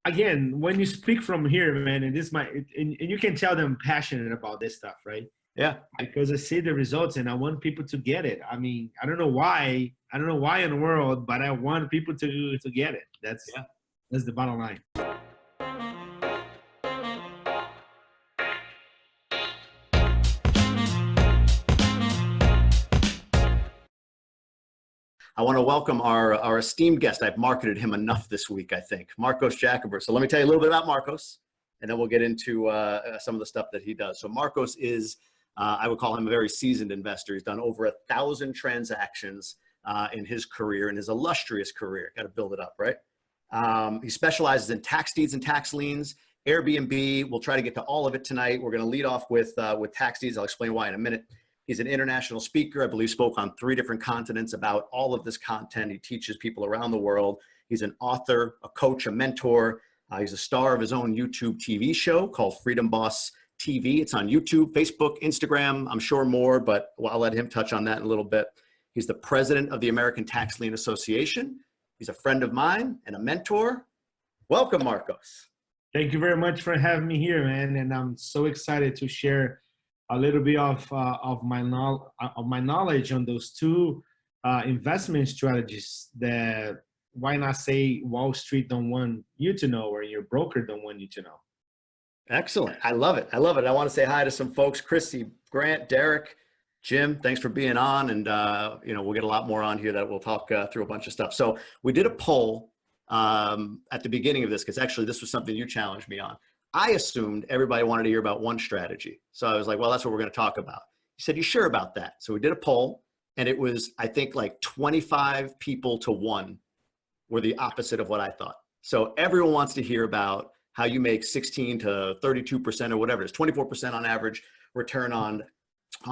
again, when you speak from here, man, and and you can tell that I'm passionate about this stuff, right? Yeah. Because I see the results and I want people to get it. I mean, I don't know why in the world, but I want people to get it. That's the bottom line. I want to welcome our esteemed guest. I've marketed him enough this week, I think, Marcos Jacober. So let me tell you a little bit about Marcos, and then we'll get into some of the stuff that he does. So Marcos is, I would call him a very seasoned investor. He's done over 1,000 transactions in his career, in his illustrious career. Got to build it up, right? He specializes in tax deeds and tax liens, Airbnb. We'll try to get to all of it tonight. We're going to lead off with tax deeds. I'll explain why in a minute. He's an international speaker, I believe spoke on 3 different continents about all of this content. He teaches people around the world. He's an author, a coach, a mentor. He's a star of his own YouTube TV show called Freedom Boss TV. It's on YouTube, Facebook, Instagram, I'm sure more, but I'll let him touch on that in a little bit. He's the president of the American Tax Lien Association. He's a friend of mine and a mentor. Welcome, Marcos. Thank you very much for having me here, man. And I'm so excited to share a little bit of my knowledge on those 2 investment strategies that, why not say, Wall Street don't want you to know, or your broker don't want you to know. Excellent. I love it. I love it. I want to say hi to some folks, Christy, Grant, Derek, Jim, thanks for being on. And, we'll get a lot more on here that we'll talk through a bunch of stuff. So we did a poll at the beginning of this, because actually this was something you challenged me on. I assumed everybody wanted to hear about one strategy. So I was like, well, that's what we're going to talk about. He said, you sure about that? So we did a poll, and it was, I think, like 25 people to 1 were the opposite of what I thought. So everyone wants to hear about how you make 16 to 32% or whatever it is, 24% on average return on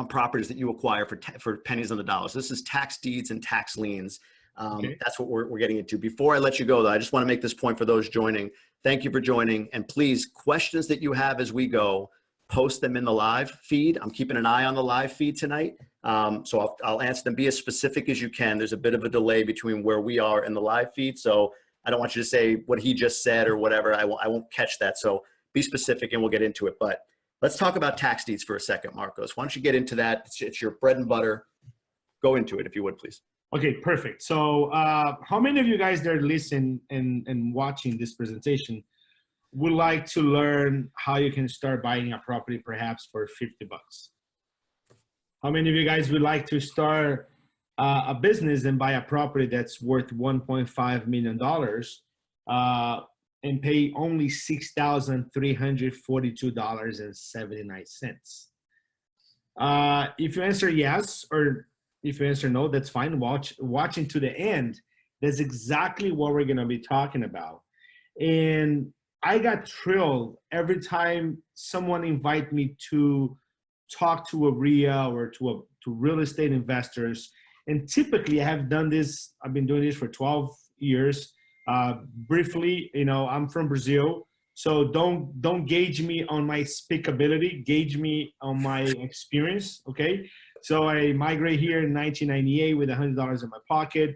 properties that you acquire for pennies on the dollar. So this is tax deeds and tax liens. Okay. That's what we're getting into. Before I let you go, though, I just want to make this point for those joining. Thank you for joining. And please, questions that you have as we go, post them in the live feed. I'm keeping an eye on the live feed tonight. So I'll answer them. Be as specific as you can. There's a bit of a delay between where we are and the live feed. So I don't want you to say what he just said or whatever. I won't catch that. So be specific and we'll get into it. But let's talk about tax deeds for a second, Marcos. Why don't you get into that? It's your bread and butter. Go into it, if you would, please. Okay, perfect. So how many of you guys that are listening and watching this presentation would like to learn how you can start buying a property perhaps for 50 bucks? How many of you guys would like to start a business and buy a property that's worth $1.5 million and pay only $6,342.79? If you answer yes, or if you answer no, that's fine. Watching to the end, that's exactly what we're going to be talking about. And I got thrilled every time someone invite me to talk to a RIA or to real estate investors. And typically I have done this. I've been doing this for 12 years. Briefly, I'm from Brazil. So don't gauge me on my speakability, gauge me on my experience, okay? So I migrated here in 1998 with $100 in my pocket.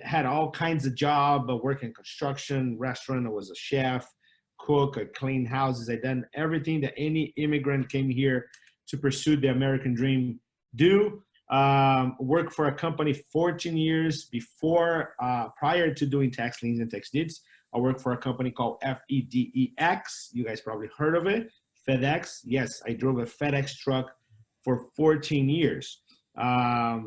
Had all kinds of jobs. I worked in construction, restaurant. I was a chef, cook. I cleaned houses. I done everything that any immigrant came here to pursue the American dream do. Worked for a company 14 years before, prior to doing tax liens and tax deeds. I worked for a company called FEDEX. You guys probably heard of it. FedEx. Yes, I drove a FedEx truck for 14 years. I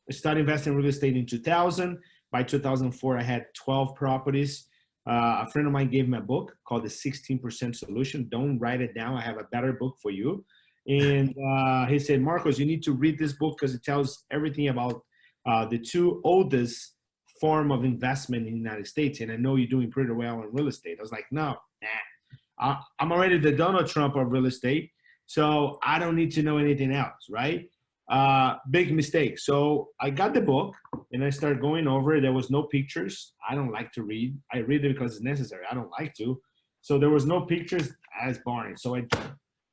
started investing in real estate in 2000. By 2004, I had 12 properties. A friend of mine gave me a book called The 16% Solution. Don't write it down. I have a better book for you. And he said, Marcos, you need to read this book because it tells everything about the 2 oldest form of investment in the United States. And I know you're doing pretty well in real estate. I was like, nah. I'm already the Donald Trump of real estate. So I don't need to know anything else, right? Big mistake. So I got the book and I started going over it. There was no pictures. I don't like to read. I read it because it's necessary. I don't like to. So there was no pictures. As boring. So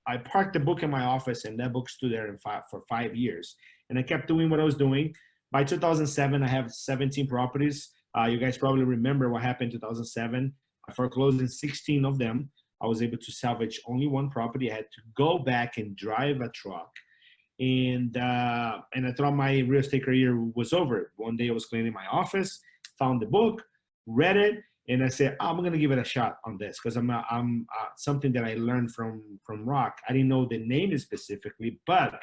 I parked the book in my office and that book stood there for 5 years. And I kept doing what I was doing. By 2007, I have 17 properties. You guys probably remember what happened in 2007. I foreclosed in 16 of them. I was able to salvage only one property. I had to go back and drive a truck. And I thought my real estate career was over. One day I was cleaning my office, found the book, read it, and I said, I'm going to give it a shot on this because I'm something that I learned from Rock. I didn't know the name specifically, but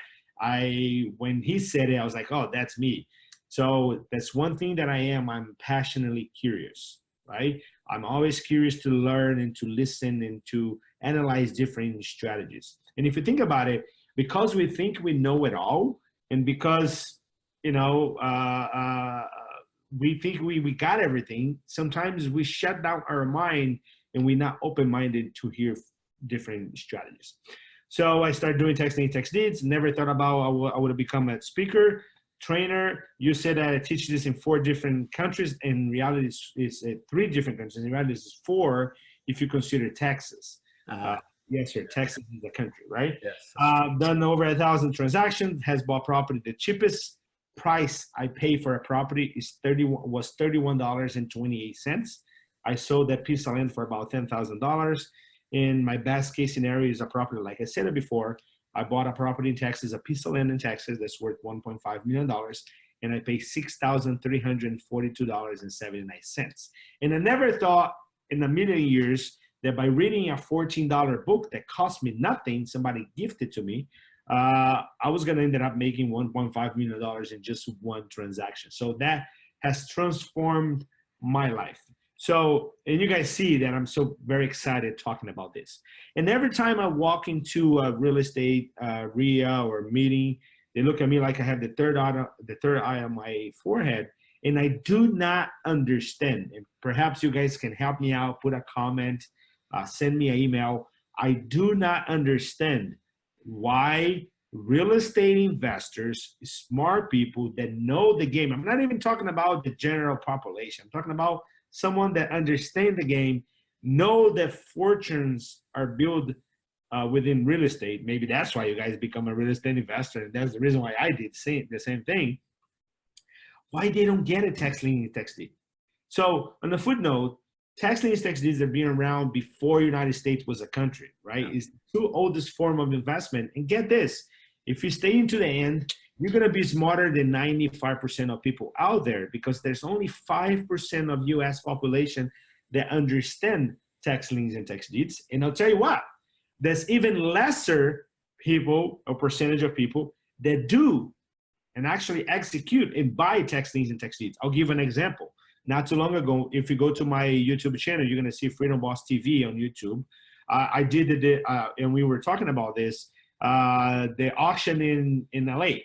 when he said it, I was like, oh, that's me. So that's one thing that I am. I'm passionately curious, right? I'm always curious to learn and to listen and to analyze different strategies. And if you think about it, because we think we know it all, and because, you know, we think we got everything, sometimes we shut down our mind and we're not open-minded to hear different strategies. So I started doing text leads, text deeds. Never thought about I would have become a speaker, trainer. You said that I teach this in 4 different countries. In reality, it's 3 different countries. In reality, it's 4 if you consider Texas. Yes, sir. Texas is the country, right? Yes. Done over 1,000 transactions. Has bought property. The cheapest price I pay for a property was $31.28. I sold that piece of land for about $10,000. In my best case scenario is a property, like I said it before, I bought a property in Texas, a piece of land in Texas that's worth $1.5 million, and I paid $6,342.79. And I never thought in a million years that by reading a $14 book that cost me nothing, somebody gifted to me, I was going to end up making $1.5 million in just one transaction. So that has transformed my life. So, and you guys see that I'm so very excited talking about this. And every time I walk into a real estate RIA or meeting, they look at me like I have the third eye on my forehead, and I do not understand. And perhaps you guys can help me out, put a comment, send me an email. I do not understand why real estate investors, smart people that know the game. I'm not even talking about the general population. I'm talking about someone that understands the game, know that fortunes are built within real estate. Maybe that's why you guys become a real estate investor. And that's the reason why I did the same thing. Why they don't get a tax lien and tax deed. So on the footnote, tax liens, tax deeds have been around before United States was a country, right? It's the 2 oldest form of investment. And get this, if you stay into the end, you're going to be smarter than 95% of people out there, because there's only 5% of US population that understand tax liens and tax deeds. And I'll tell you what, there's even lesser people, or percentage of people, that do and actually execute and buy tax liens and tax deeds. I'll give an example. Not too long ago, if you go to my YouTube channel, you're going to see Freedom Boss TV on YouTube. I did it, and we were talking about this, the auction in LA,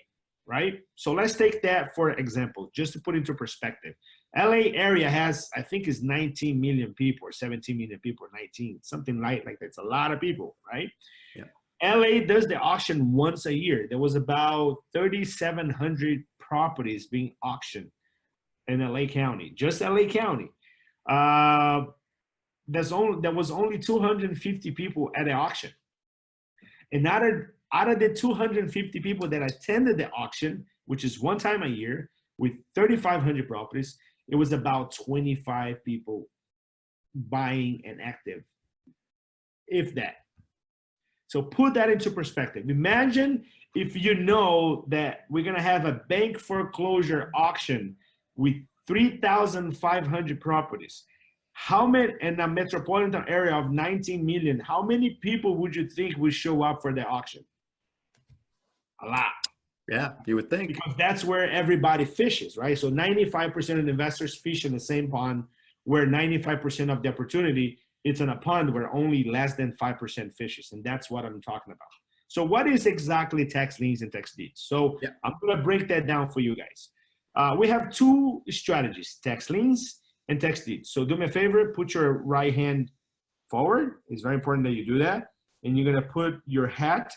right? So let's take that for example, just to put into perspective. LA area has, I think, is 19 million people or 17 million people, or 19, something like that. It's a lot of people, right? Yeah. LA does the auction once a year. There was about 3,700 properties being auctioned in LA County, just LA County. There was only 250 people at the auction. And out of the 250 people that attended the auction, which is one time a year with 3,500 properties, it was about 25 people buying and active, if that. So put that into perspective. Imagine if you know that we're going to have a bank foreclosure auction with 3,500 properties. How many, in a metropolitan area of 19 million, how many people would you think would show up for the auction? A lot. Yeah, you would think. Because that's where everybody fishes, right? So 95% of investors fish in the same pond, where 95% of the opportunity, it's in a pond where only less than 5% fishes. And that's what I'm talking about. So what is exactly tax liens and tax deeds? So yeah, I'm going to break that down for you guys. We have 2 strategies, tax liens and tax deeds. So do me a favor, put your right hand forward. It's very important that you do that. And you're going to put your hat.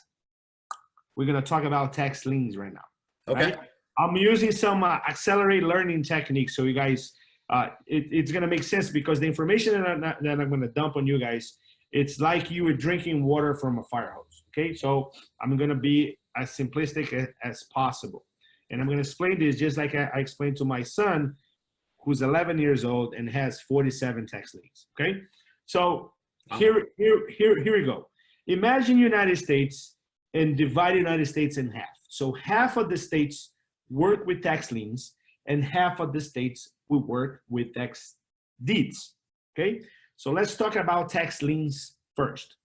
We're going to talk about tax liens right now. Okay. Right? I'm using some accelerated learning techniques. So you guys, it's going to make sense, because the information that I'm going to dump on you guys, it's like you were drinking water from a fire hose. Okay. So I'm going to be as simplistic as possible. And I'm going to explain this just like I explained to my son who's 11 years old and has 47 tax liens. Okay, so here we go. Imagine United States and divide the United States in half. So half of the states work with tax liens and half of the states will work with tax deeds. Okay, so let's talk about tax liens first.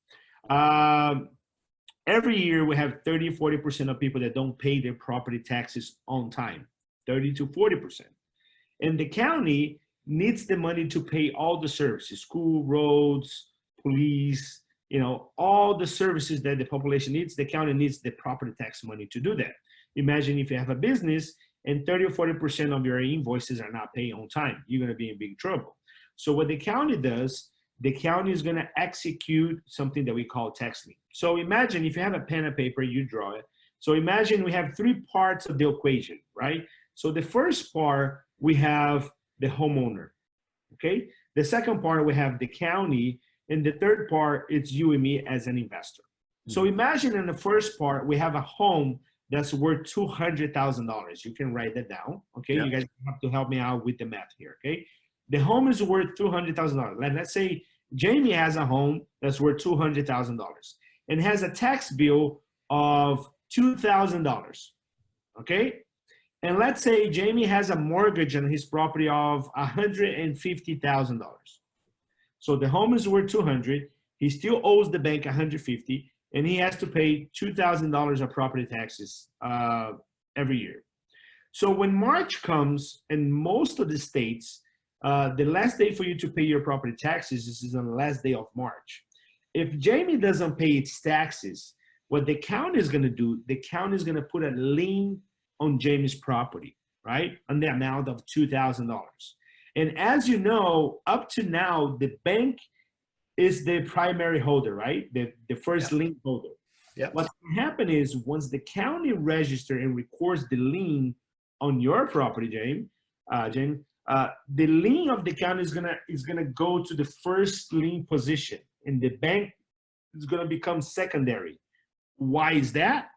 Every year we have 30-40% of people that don't pay their property taxes on time, 30 to 40%. And the county needs the money to pay all the services, school, roads, police, all the services that the population needs. The county needs the property tax money to do that. Imagine if you have a business and 30 or 40% of your invoices are not paid on time, you're gonna be in big trouble. So what the county does, the county is gonna execute something that we call tax lien. So imagine if you have a pen and paper, you draw it. So imagine we have three parts of the equation, right? So the first part, we have the homeowner, okay? The second part, we have the county, and the third part, it's you and me as an investor. So imagine in the first part, we have a home that's worth $200,000. You can write that down, okay? Yeah. You guys have to help me out with the math here, okay? The home is worth $200,000. Let's say Jamie has a home that's worth $200,000 and has a tax bill of $2,000, okay? And let's say Jamie has a mortgage on his property of $150,000. So the home is worth 200. He still owes the bank 150, and he has to pay $2,000 of property taxes every year. So when March comes, in most of the states, the last day for you to pay your property taxes is on the last day of March. If Jamie doesn't pay its taxes, what the county is going to do, the county is going to put a lien on Jamie's property, right, on the amount of $2,000. And as you know, up to now, the bank is the primary holder, right? The first lien holder. Yep. What can happen is once the county registers and records the lien on your property, James, the lien of the county is gonna go to the first lien position, and the bank is gonna become secondary. Why is that?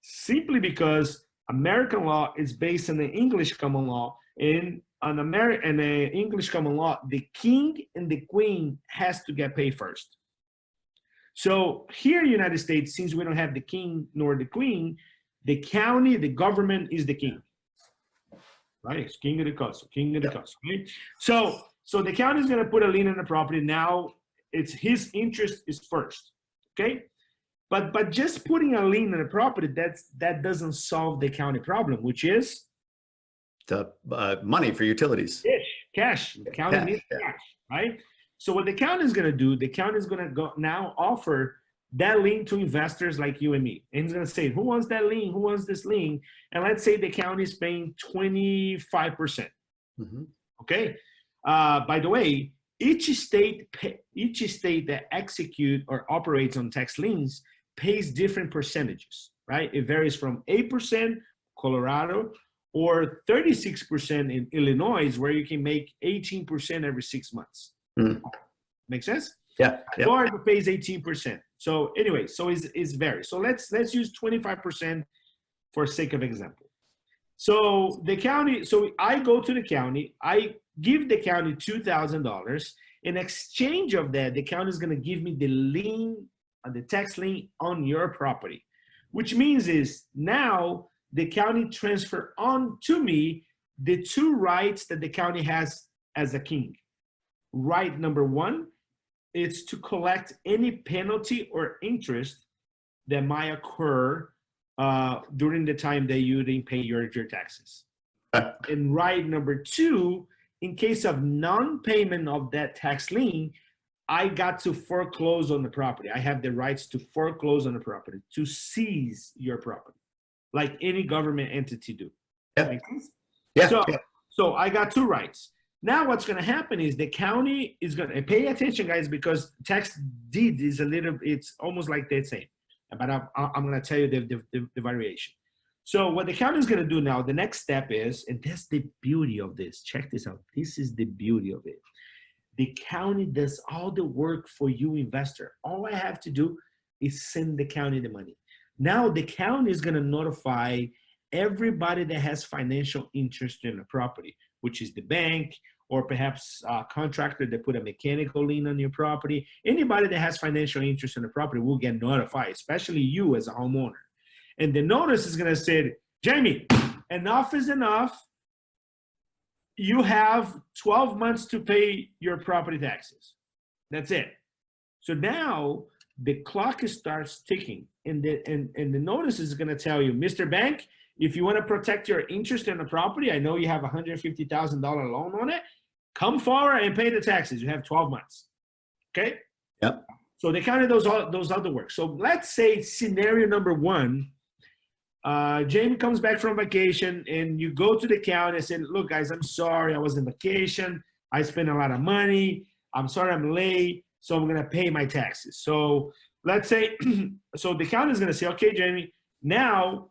Simply because American law is based on the English common law, and the English common law, the king and the queen has to get paid first. So here in the United States, since we don't have the king nor the queen, the county, the government is the king, right? It's king of the castle, right? So the county is going to put a lien on the property. Now it's his interest is first, okay? But just putting a lien on the property, that doesn't solve the county problem, which is the money for utilities. Cash. The county needs cash, right? So what the county is going to do, the county is going to go now offer that lien to investors like you and me. And he's going to say, who wants that lien? Who wants this lien? And let's say the county is paying 25%. Okay. By the way, each state that execute or operates on tax liens pays different percentages, right? It varies from 8%, Colorado, or 36% in Illinois, where you can make 18% every 6 months. Make sense? Yeah. Florida pays 18%. So anyway, so it's varies. So let's use 25% for sake of example. So the county, so I go to the county, I give the county $2,000. In exchange of that, the county is going to give me the lien, the tax lien on your property, which means is now the county transfer on to me the two rights that the county has as a king. Right number one, it's to collect any penalty or interest that might occur during the time that you didn't pay your taxes. And right number two, in case of non-payment of that tax lien, I got to foreclose on the property. I have the rights to foreclose on the property, to seize your property, like any government entity do. Yeah. Make sense? Yeah. So I got two rights. Now what's going to happen is the county is going to pay attention, guys, because tax deed is it's almost like the same. But I'm going to tell you the variation. So what the county is going to do now, the next step is, and that's the beauty of this. Check this out. This is the beauty of it. The county does all the work for you, investor. All I have to do is send the county the money. Now the county is going to notify everybody that has financial interest in the property, which is the bank, or perhaps a contractor that put a mechanical lien on your property. Anybody that has financial interest in the property will get notified, especially you as a homeowner. And the notice is going to say, Jamie, enough is enough. You have 12 months to pay your property taxes. That's it. So now the clock starts ticking, and the notice is going to tell you, Mr. Bank, if you want to protect your interest in the property, I know you have a $150,000 loan on it, come forward and pay the taxes. You have 12 months. Okay? Yep. So they counted those other work. So let's say scenario number one, Jamie comes back from vacation and you go to the county and say, look, guys, I'm sorry. I was on vacation. I spent a lot of money. I'm sorry I'm late. So I'm going to pay my taxes. So let's say, so the county is going to say, okay, Jamie, now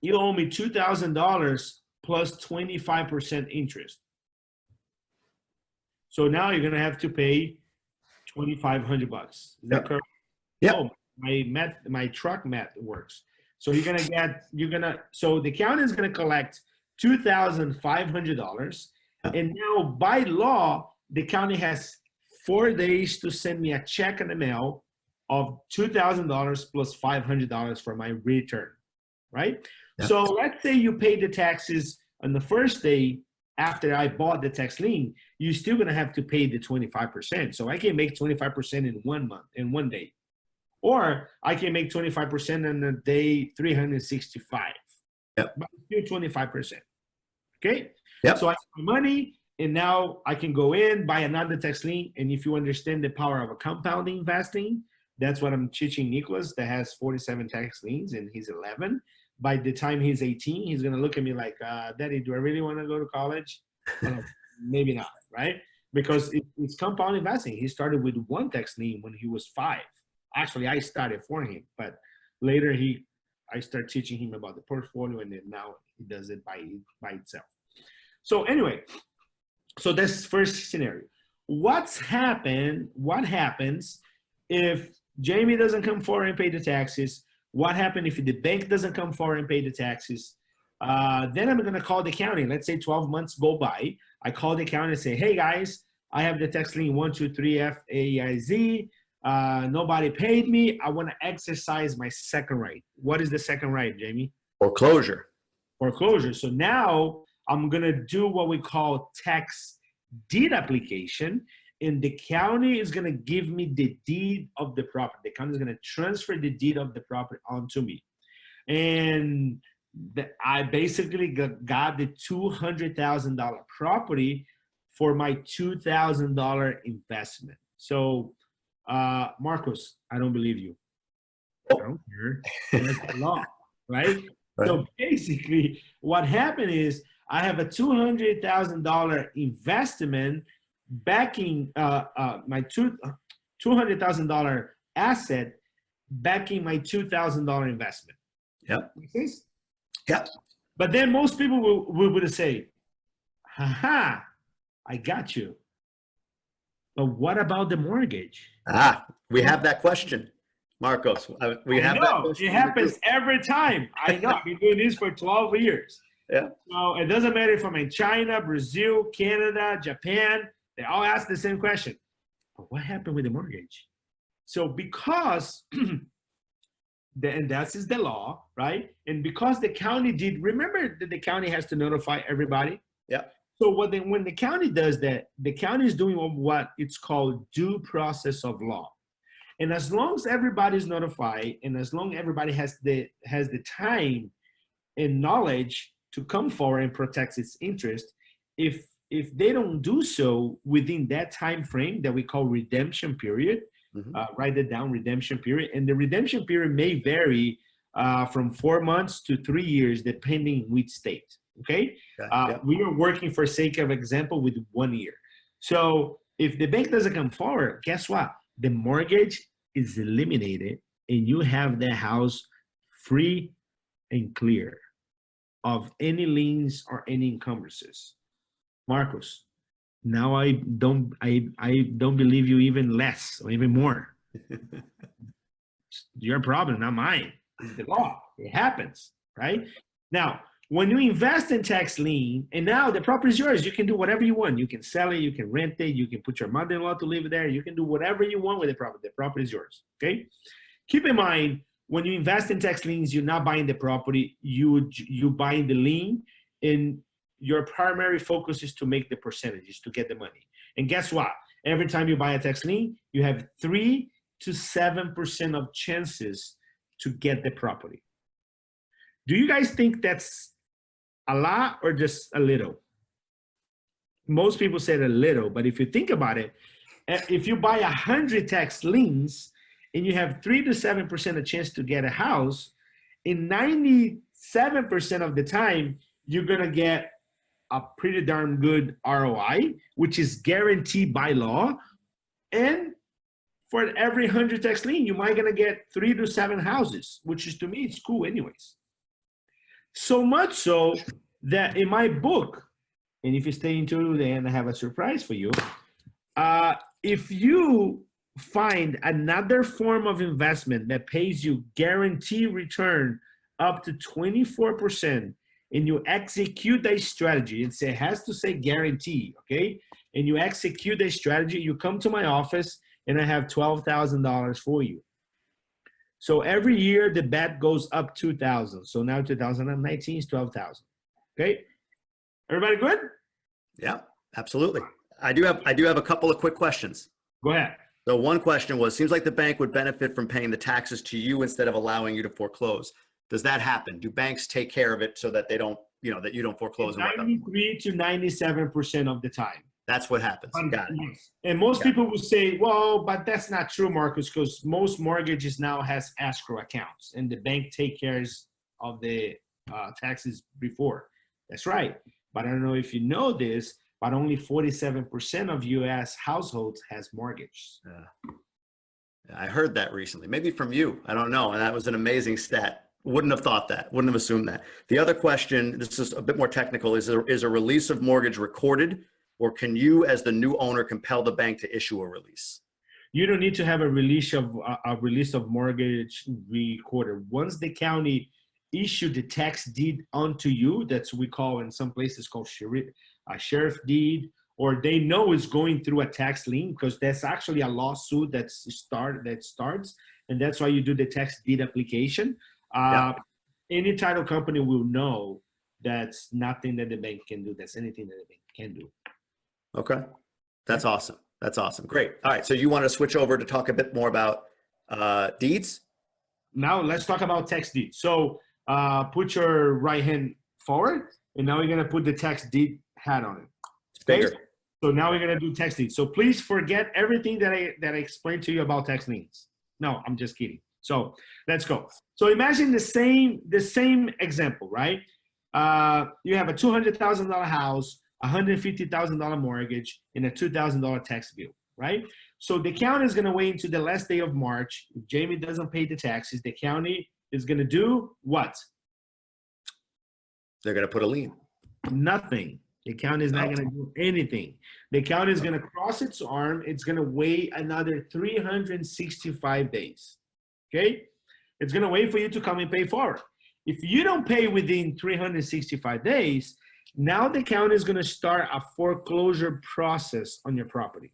you owe me $2,000 plus 25% interest. So now you're going to have to pay $2,500. Is that correct? Yeah. Oh, my truck math works. So so the county is going to collect $2,500. And now by law, the county has 4 days to send me a check in the mail of $2,000 plus $500 for my return, right? Yeah. So let's say you pay the taxes on the first day after I bought the tax lien, you're still going to have to pay the 25%. So I can make 25% in 1 month, in 1 day. Or I can make 25% on the day 365. Yep. But still 25%. Okay? Yep. So I have my money, and now I can go in, buy another tax lien. And if you understand the power of a compounding investing, that's what I'm teaching Nicholas, that has 47 tax liens and he's 11. By the time he's 18, he's going to look at me like, Daddy, do I really want to go to college? Maybe not, right? Because it's compound investing. He started with 1 tax lien when he was 5. Actually, I started for him, but later I started teaching him about the portfolio, and then now he does it by itself. So anyway, so that's first scenario. What happens if Jamie doesn't come forward and pay the taxes? What happens if the bank doesn't come forward and pay the taxes? Then I'm going to call the county. Let's say 12 months go by. I call the county and say, hey guys, I have the tax lien 123FAIZ. Nobody paid me. I want to exercise my second right. What is the second right, Jamie? Foreclosure. Foreclosure. So now I'm going to do what we call tax deed application, and the county is going to give me the deed of the property. The county is going to transfer the deed of the property onto me. And I basically got the $200,000 property for my $2,000 investment. So, Marcos, I don't believe you. I don't care. That's the law, right? So basically, what happened is I have a $200,000 investment backing my $200,000 asset backing my $2,000 investment. Yep. Okay? Yep. But then most people would say, haha, I got you. But what about the mortgage? We have that question, Marcos. We have that question. It happens every time. I know. I've been doing this for 12 years. Yeah. So it doesn't matter if I'm in China, Brazil, Canada, Japan. They all ask the same question. But what happened with the mortgage? So because, and that is the law, right? And because the county did, remember that the county has to notify everybody? Yeah. So when the county does that, the county is doing what it's called due process of law. And as long as everybody's notified, and as long as everybody has the time and knowledge to come forward and protect its interest, if they don't do so within that time frame that we call redemption period, write it down, redemption period. And the redemption period may vary from 4 months to 3 years, depending which state. Okay. We are working for sake of example with 1 year. So if the bank doesn't come forward, guess what? The mortgage is eliminated and you have the house free and clear of any liens or any encumbrances. Marcos, now I don't believe you even less or even more. Your problem, not mine. It's the law. It happens, right? Now, When you invest in tax lien, and now the property is yours, you can do whatever you want. You can sell it, you can rent it, you can put your mother-in-law to live there, you can do whatever you want with the property. The property is yours, okay? Keep in mind, when you invest in tax liens, you're not buying the property, you buying the lien, and your primary focus is to make the percentages, to get the money. And guess what? Every time you buy a tax lien, you have 3 to 7% of chances to get the property. Do you guys think that's a lot or just a little? Most people said a little, but if you think about it, if you buy 100 tax liens and you have 3 to 7% of chance to get a house, in 97% of the time, you're gonna get a pretty darn good ROI, which is guaranteed by law. And for every 100 tax lien, you might gonna get 3 to 7 houses, which is, to me, it's cool anyways. So much so that in my book, and if you stay until the end, I have a surprise for you. If you find another form of investment that pays you guaranteed return up to 24%, and you execute that strategy, it has to say guarantee, okay? And you execute that strategy, you come to my office, and I have $12,000 for you. So every year the bet goes up 2,000. So now 2019 is 12,000. Okay, everybody good? Yeah, absolutely. I do have a couple of quick questions. Go ahead. So one question was, seems like the bank would benefit from paying the taxes to you instead of allowing you to foreclose. Does that happen? Do banks take care of it so that they don't, that you don't foreclose? 93 to 97% of the time. That's what happens. Got it. Yes. And most people will say, well, but that's not true, Marcus, because most mortgages now has escrow accounts and the bank take care of the taxes before. That's right. But I don't know if you know this, but only 47% of U.S. households has mortgages. I heard that recently, maybe from you. I don't know. And that was an amazing stat. Wouldn't have thought that. Wouldn't have assumed that. The other question, this is a bit more technical, is a release of mortgage recorded, or can you, as the new owner, compel the bank to issue a release? You don't need to have a release of mortgage recorded. Once the county issued the tax deed onto you, that's we call in some places called sheriff deed, or they know it's going through a tax lien, because that's actually a lawsuit that starts, and that's why you do the tax deed application. Any title company will know that's nothing that the bank can do. That's anything that the bank can do. Okay. That's awesome. That's awesome. Great. All right. So you want to switch over to talk a bit more about deeds? Now let's talk about tax deeds. So put your right hand forward, and now we're going to put the tax deed hat on it. It's bigger. So now we're going to do tax deeds. So please forget everything that I explained to you about tax liens. No, I'm just kidding. So let's go. So imagine the same example, right? You have a $200,000 house, $150,000 mortgage, and a $2,000 tax bill, right? So the county is going to wait until the last day of March. If Jamie doesn't pay the taxes, the county is going to do what? They're going to put a lien. Nothing. The county is not going to do anything. The county is going to cross its arm. It's going to wait another 365 days. Okay? It's going to wait for you to come and pay for it. If you don't pay within 365 days, now the county is going to start a foreclosure process on your property.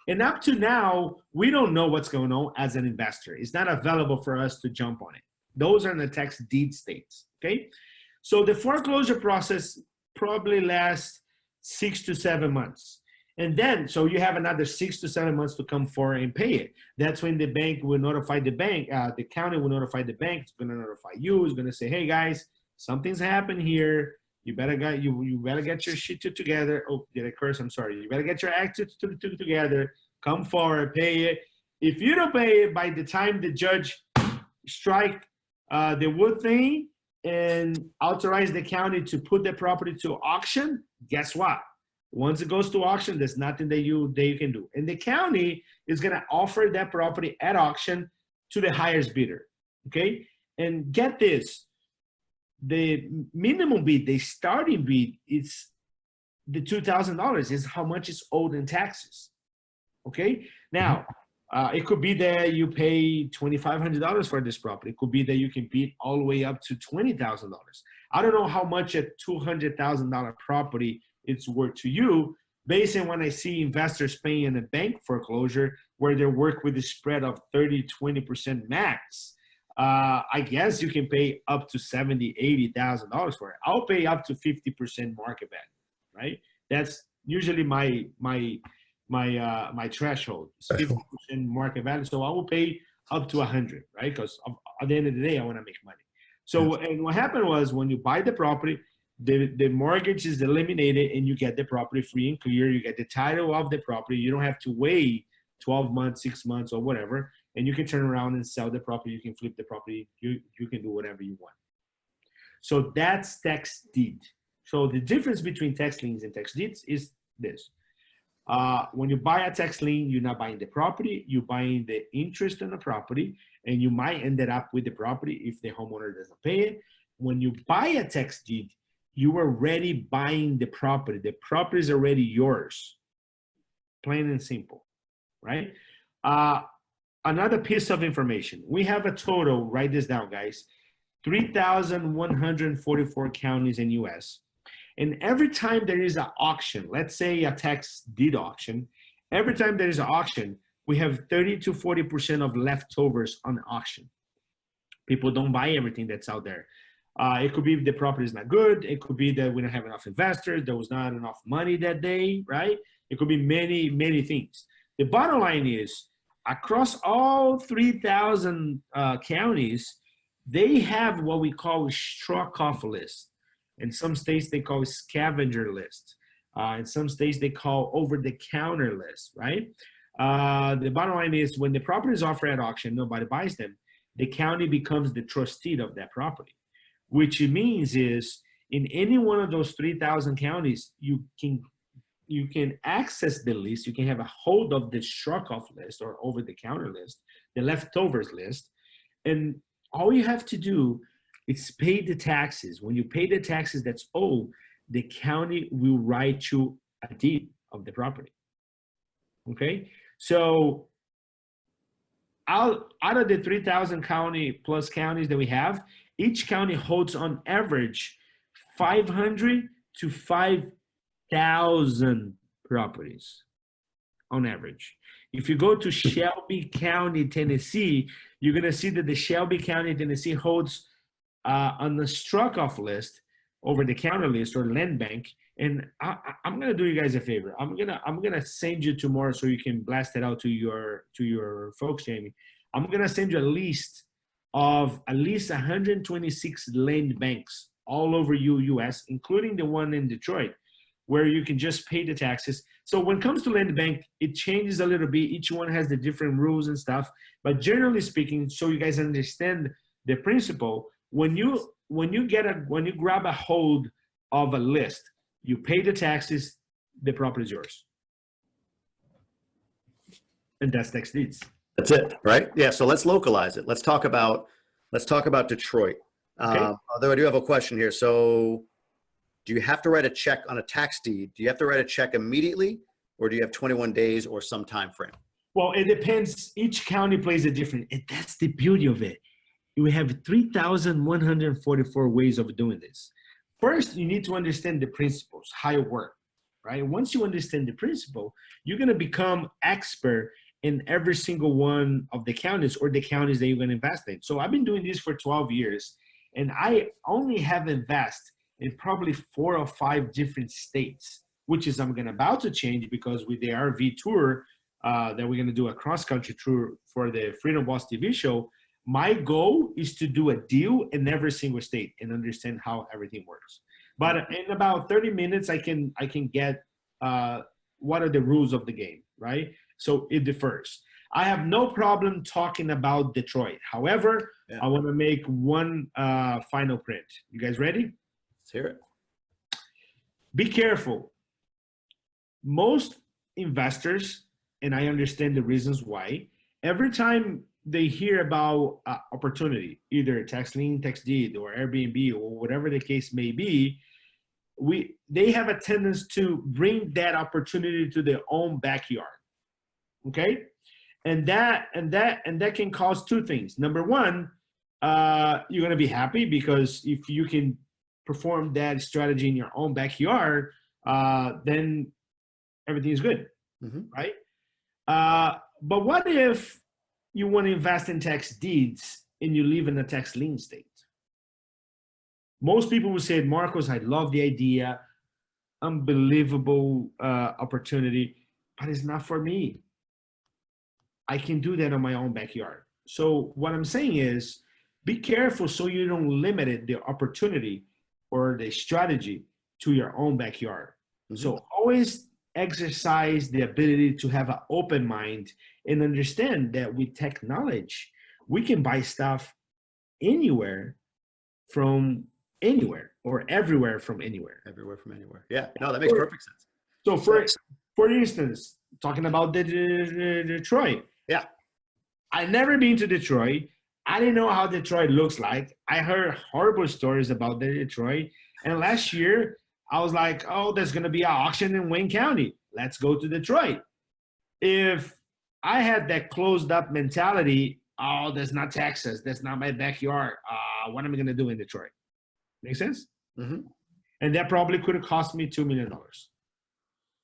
And up to now, we don't know what's going on as an investor. It's not available for us to jump on it. Those are in the tax deed states, okay? So the foreclosure process probably lasts 6 to 7 months. And then, so you have another 6 to 7 months to come forward and pay it. That's when the bank will notify the bank, the county will notify the bank, it's going to notify you, it's going to say, hey guys, something's happened here. You better get your shit together. Oh, did I curse? I'm sorry. You better get your act together. Come forward, pay it. If you don't pay it by the time the judge strike the wood thing and authorize the county to put the property to auction, guess what? Once it goes to auction, there's nothing that you can do. And the county is going to offer that property at auction to the highest bidder. Okay? And get this. The minimum bid, the starting bid, is the $2,000 is how much is owed in taxes. Okay, now it could be that you pay $2,500 for this property. It could be that you can bid all the way up to $20,000. I don't know how much a $200,000 property it's worth to you, based on when I see investors paying in a bank foreclosure where they work with a spread of 30–20% max. I guess you can pay up to $70,000–$80,000 for it. I'll pay up to 50% market value, right? That's usually my threshold. It's 50% market value, so I will pay up to 100, right? Because at the end of the day, I want to make money. So, and what happened was when you buy the property, the mortgage is eliminated and you get the property free and clear. You get the title of the property. You don't have to wait 12 months, 6 months, or whatever. And you can turn around and sell the property. You can flip the property. You can do whatever you want. So that's tax deed. So the difference between tax liens and tax deeds is this. When you buy a tax lien, you're not buying the property. You're buying the interest on the property. And you might end up with the property if the homeowner doesn't pay it. When you buy a tax deed, you are already buying the property. The property is already yours. Plain and simple, right? Another piece of information. We have a total, write this down, guys, 3,144 counties in US. And every time there is an auction, let's say a tax deed auction, every time there is an auction, we have 30 to 40% of leftovers on auction. People don't buy everything that's out there. It could be the property is not good. It could be that we don't have enough investors. There was not enough money that day, right? It could be many, many things. The bottom line is, across all 3,000 counties, they have what we call a struck-off list. In some states, they call it scavenger list. In some states, they call over-the-counter list, right? The bottom line is, when the property is offered at auction, nobody buys them. The county becomes the trustee of that property, which it means is, in any one of those 3,000 counties, you can access the list. You can have a hold of the struck-off list or over-the-counter list, the leftovers list, and all you have to do is pay the taxes. When you pay the taxes that's owed, the county will write you a deed of the property. Okay, so out of the 3,000 plus counties that we have, each county holds on average 500 to 5,000 properties on average. If you go to Shelby County, Tennessee, you're going to see that the Shelby County, Tennessee holds on the struck-off list, over-the-counter list, or land bank. And I'm going to do you guys a favor. I'm gonna send you tomorrow so you can blast it out to your folks, Jamie. I'm going to send you a list of at least 126 land banks all over US, including the one in Detroit, where you can just pay the taxes. So when it comes to land bank, it changes a little bit. Each one has the different rules and stuff. But generally speaking, so you guys understand the principle, when you grab a hold of a list, you pay the taxes, the property is yours. And that's tax deeds. That's it, right? Yeah. So let's localize it. Let's talk about Detroit. Okay. Although I do have a question here. So do you have to write a check on a tax deed? Do you have to write a check immediately, or do you have 21 days or some time frame? Well, it depends. Each county plays a different, and that's the beauty of it. We have 3,144 ways of doing this. First, you need to understand the principles, how it works, right? Once you understand the principle, you're going to become expert in every single one of the counties or the counties that you're going to invest in. So I've been doing this for 12 years, and I only have invested in probably 4 or 5 different states, which is about to change because with the RV tour that we're going to do a cross-country tour for the Freedom Boss TV show, my goal is to do a deal in every single state and understand how everything works. But in about 30 minutes, I can get what are the rules of the game, right? So it differs. I have no problem talking about Detroit. However, yeah, I want to make one final print. You guys ready? Let's hear it. Be careful. Most investors, and I understand the reasons why, every time they hear about opportunity, either tax lien, tax deed, or Airbnb, or whatever the case may be, they have a tendency to bring that opportunity to their own backyard. Okay, and that can cause 2 things. Number one, you're gonna be happy because if you can perform that strategy in your own backyard, then everything is good, right? But what if you want to invest in tax deeds and you live in a tax lien state? Most people would say, Marcos, I love the idea, unbelievable opportunity, but it's not for me. I can do that on my own backyard. So what I'm saying is, be careful so you don't limit it, the opportunity or the strategy to your own backyard. So always exercise the ability to have an open mind and understand that with technology, we can buy stuff anywhere from anywhere, or everywhere from anywhere. Everywhere from anywhere. Yeah, no, that makes perfect sense. So for instance, talking about the Detroit. Yeah. I never been to Detroit. I didn't know how Detroit looks like. I heard horrible stories about Detroit. And last year, I was like, oh, there's going to be an auction in Wayne County. Let's go to Detroit. If I had that closed up mentality, oh, that's not Texas. That's not my backyard. What am I going to do in Detroit? Make sense? And that probably could have cost me $2 million.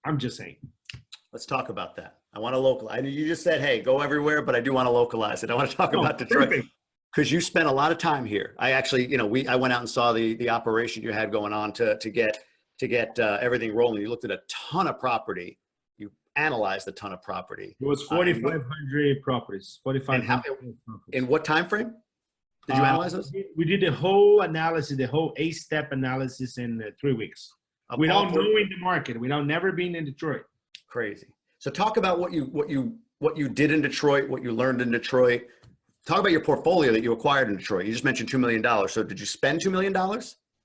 I'm just saying. Let's talk about that. I want to localize. You just said, hey, go everywhere, but I do want to localize it. I want to talk about Detroit because you spent a lot of time here. I actually, you know, I went out and saw the operation you had going on to get everything rolling. You looked at a ton of property. You analyzed a ton of property. It was 4,500 properties. 4,500. In what time frame did you analyze those? We did the whole analysis, the whole 8-step analysis in 3 weeks. Without knowing the market, without never being in Detroit. Crazy. So talk about what you did in Detroit, what you learned in Detroit. Talk about your portfolio that you acquired in Detroit. You just mentioned $2 million. So did you spend $2 million?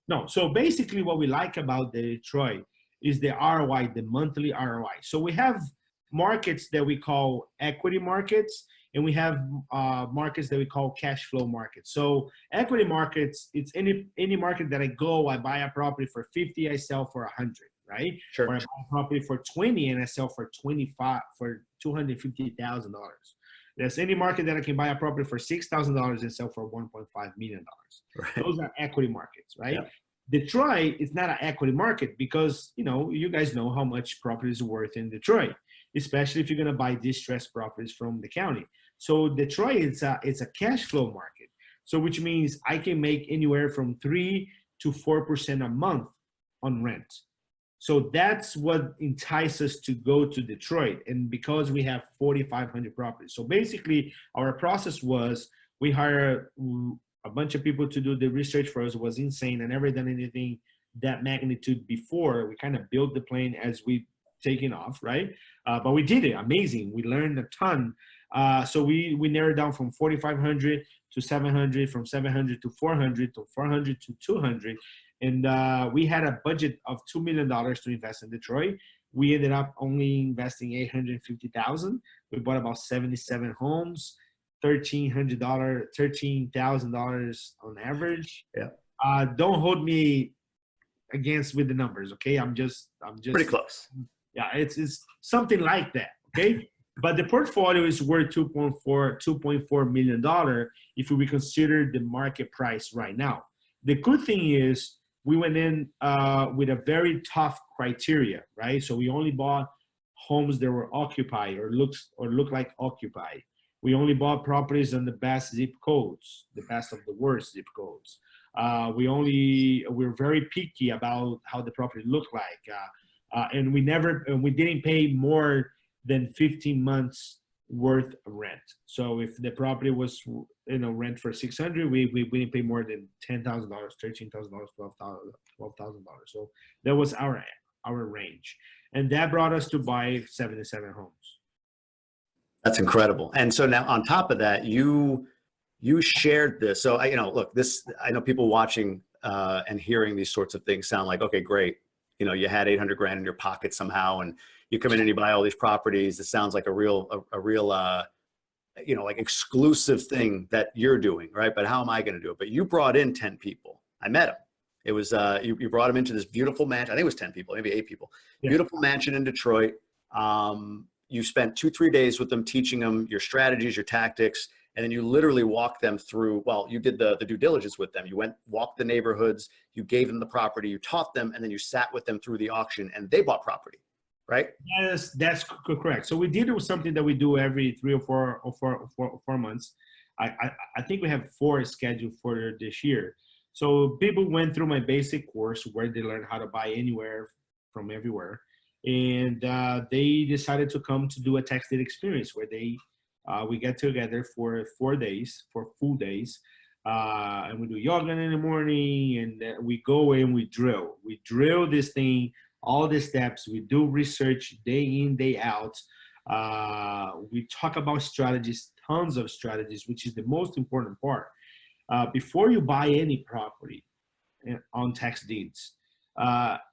No. So basically what we like about the Detroit is the ROI, the monthly ROI. So we have markets that we call equity markets, and we have markets that we call cash flow markets. So equity markets, it's any market that I go, I buy a property for 50, I sell for 100, right? Sure. Or I buy a property for 20 and I sell for 25, for $250,000. There's any market that I can buy a property for $6,000 and sell for $1.5 million. Right. Those are equity markets, right? Yeah. Detroit is not an equity market because, you know, you guys know how much property is worth in Detroit, especially if you're going to buy distressed properties from the county. So Detroit, it's a cash flow market. So which means I can make anywhere from 3 to 4% a month on rent. So that's what entices us to go to Detroit. And because we have 4,500 properties. So basically our process was we hire a bunch of people to do the research for us. It was insane. I never done anything that magnitude before. We kind of built the plane as we taking off, right? But we did it. Amazing. We learned a ton. So we narrowed down from 4,500 to 700, from 700 to 400, to 400 to 200. And we had a budget of $2 million to invest in Detroit. We ended up only investing $850,000. We bought about 77 homes, $13,000 on average. Yeah. Don't hold me against with the numbers, okay? I'm just pretty close. Yeah, it's something like that, okay? But the portfolio is worth $2.4 million if we consider the market price right now. The good thing is we went in with a very tough criteria, right? So we only bought homes that were occupied or look like occupied. We only bought properties on the best zip codes, the best of the worst zip codes. We're very picky about how the property looked like. And we didn't pay more than 15 months worth of rent. So if the property was, rent for $600, we didn't pay more than $10,000, $13,000, $12,000. So that was our range. And that brought us to buy 77 homes. That's incredible. And so now on top of that, you shared this. So I know people watching and hearing these sorts of things sound like, okay, great. You had 800 grand in your pocket somehow, and you come in and you buy all these properties. It sounds like a real like exclusive thing that you're doing, right? But how am I going to do it? But you brought in 10 people. I met them. It was, you brought them into this beautiful mansion. I think it was 10 people, maybe 8 people. Yeah. Beautiful mansion in Detroit. You spent 2-3 days with them, teaching them your strategies, your tactics, and then you literally walk them through, well, you did the due diligence with them. You went, walked the neighborhoods, you gave them the property, you taught them, and then you sat with them through the auction and they bought property, right? Yes, that's correct. So we did something that we do every 3 or 4 months. I think we have 4 scheduled for this year. So people went through my basic course where they learn how to buy anywhere from everywhere. And they decided to come to do a tax deed experience where we get together for 4 days, for full days. And we do yoga in the morning, and we go and we drill. We drill this thing, all the steps. We do research day in, day out. We talk about strategies, tons of strategies, which is the most important part. Before you buy any property on tax deeds,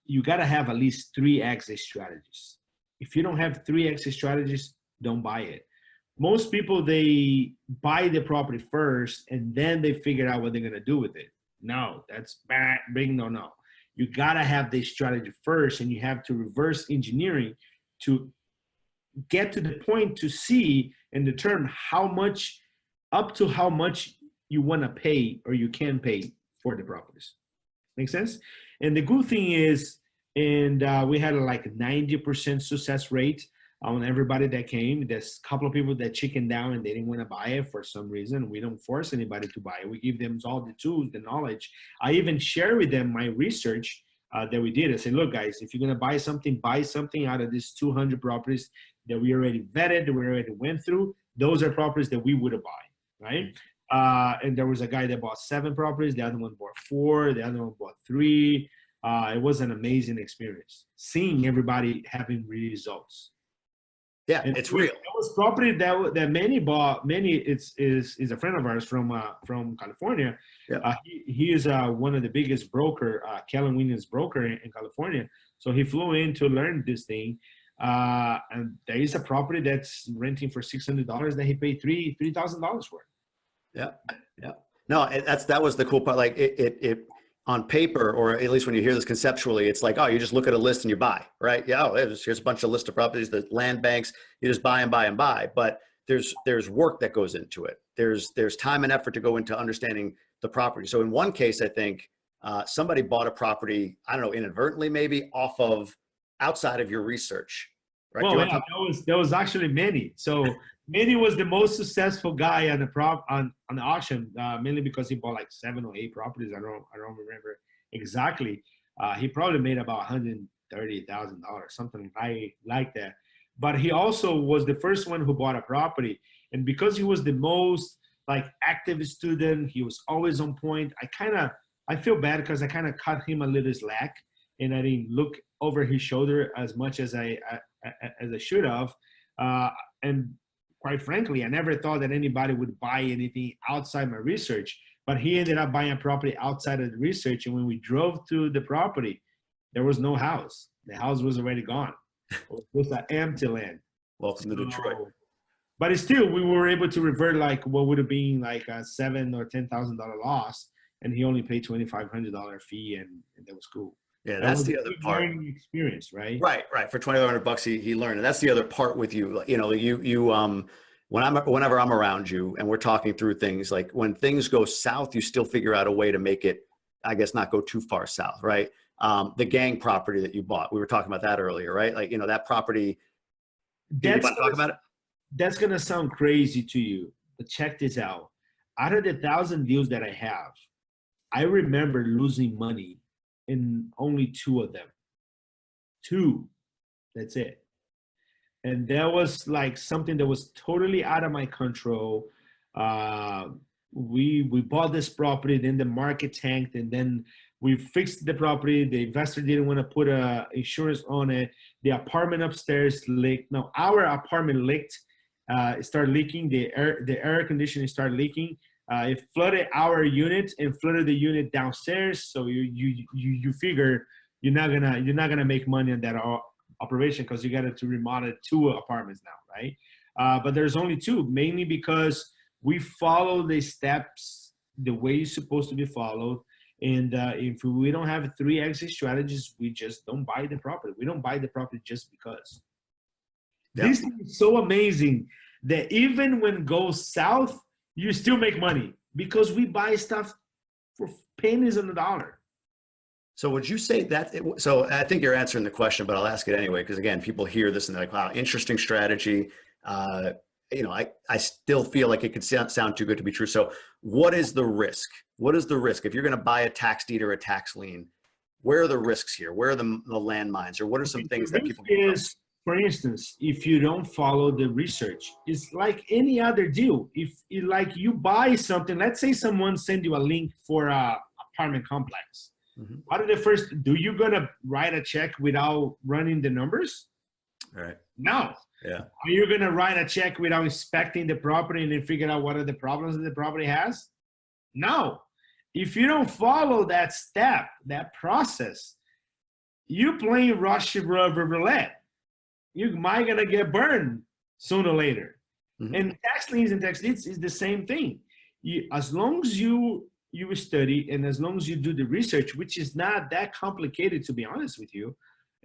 you got to have at least 3 exit strategies. If you don't have 3 exit strategies, don't buy it. Most people, they buy the property first and then they figure out what they're going to do with it. No, that's big no. You got to have this strategy first, and you have to reverse engineering to get to the point to see and determine how much, up to how much you want to pay or you can pay for the properties. Make sense? And the good thing is, and we had like a 90% success rate on everybody that came. There's a couple of people that chickened down and they didn't want to buy it for some reason. We don't force anybody to buy it. We give them all the tools, the knowledge. I even share with them my research that we did. I said, look, guys, if you're going to buy something out of these 200 properties that we already vetted, that we already went through. Those are properties that we would buy, right? And there was a guy that bought 7 properties. The other one bought 4. The other one bought 3. It was an amazing experience seeing everybody having results. Yeah, And it's real. There was property that Manny bought. Manny is a friend of ours from California. Yeah. He is one of the biggest broker, Keller Williams broker in California. So he flew in to learn this thing. And there is a property that's renting for $600 that he paid $3,000 for. Yeah. No, that was the cool part. Like it on paper, or at least when you hear this conceptually, it's like, oh, you just look at a list and you buy, right? Yeah, oh, here's a bunch of list of properties, the land banks, you just buy and buy and buy. But there's work that goes into it. There's time and effort to go into understanding the property. So in one case, I think somebody bought a property, I don't know, inadvertently maybe outside of your research, right? Well, yeah, there was actually Manny. So Manny was the most successful guy on the auction, mainly because he bought like 7 or 8 properties. I don't remember exactly. He probably made about $130,000, something like that. But he also was the first one who bought a property, and because he was the most like active student, he was always on point. I feel bad because I kind of cut him a little slack, and I didn't look over his shoulder as much as I should have. And quite frankly, I never thought that anybody would buy anything outside my research, but he ended up buying a property outside of the research. And when we drove to the property, there was no house. The house was already gone. It was an empty land. Welcome to Detroit. But still, we were able to revert like what would have been like a $7,000 or $10,000 loss. And he only paid $2,500 fee, and that was cool. Yeah, that's the other part. Learning experience, right? Right. For $2,500, he learned, and that's the other part with you. You know, whenever I'm around you and we're talking through things, like when things go south, you still figure out a way to make it, I guess, not go too far south, right? The gang property that you bought, we were talking about that earlier, right? Like, you know, that property. Do you want to talk about it? That's gonna sound crazy to you, but check this out. Out of the 1,000 deals that I have, I remember losing money in only 2 of them. 2, that's it. And that was like something that was totally out of my control. We bought this property, then the market tanked, and then we fixed the property. The investor didn't want to put insurance on it. The apartment upstairs leaked. No, our apartment leaked. It started leaking. The air conditioning started leaking. It flooded our unit and flooded the unit downstairs. So you figure you're not gonna make money on that operation because you got to remodel 2 apartments now, right? But there's only 2, mainly because we follow the steps the way it's supposed to be followed. And if we don't have 3 exit strategies, we just don't buy the property. We don't buy the property just because. Yep. This is so amazing that even when it goes south, you still make money because we buy stuff for pennies on the dollar. So would you say that, so I think you're answering the question, but I'll ask it anyway, because again, people hear this and they're like, wow, interesting strategy. I still feel like it could sound too good to be true. So what is the risk? What is the risk? If you're going to buy a tax deed or a tax lien, where are the risks here? Where are the landmines, or what are some things that people can is, for instance, if you don't follow the research, it's like any other deal. If you buy something, let's say someone send you a link for a apartment complex. Mm-hmm. What are the first, you gonna write a check without running the numbers? Right. No. Yeah. Are you gonna write a check without inspecting the property and then figure out what are the problems that the property has? No. If you don't follow that step, that process, you playing Russian roulette. You might gonna get burned sooner or later. Mm-hmm. And tax liens and tax deeds is the same thing. As long as you study and as long as you do the research, which is not that complicated, to be honest with you,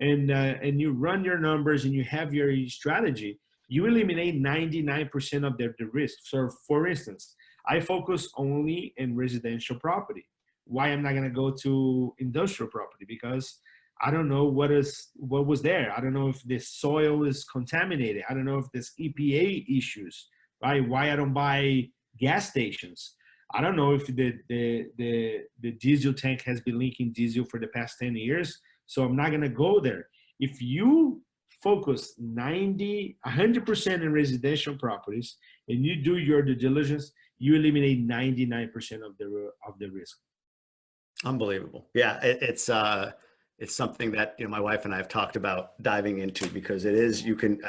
and you run your numbers and you have your strategy, you eliminate 99% of the risk. So for instance, I focus only in residential property. Why I'm not going to go to industrial property? Because I don't know what was there. I don't know if the soil is contaminated. I don't know if there's EPA issues, right? Why I don't buy gas stations. I don't know if the diesel tank has been leaking diesel for the past 10 years. So I'm not going to go there. If you focus 100% in residential properties and you do your due diligence, you eliminate 99% of the risk. Unbelievable. Yeah, it's something that my wife and I have talked about diving into, because it is,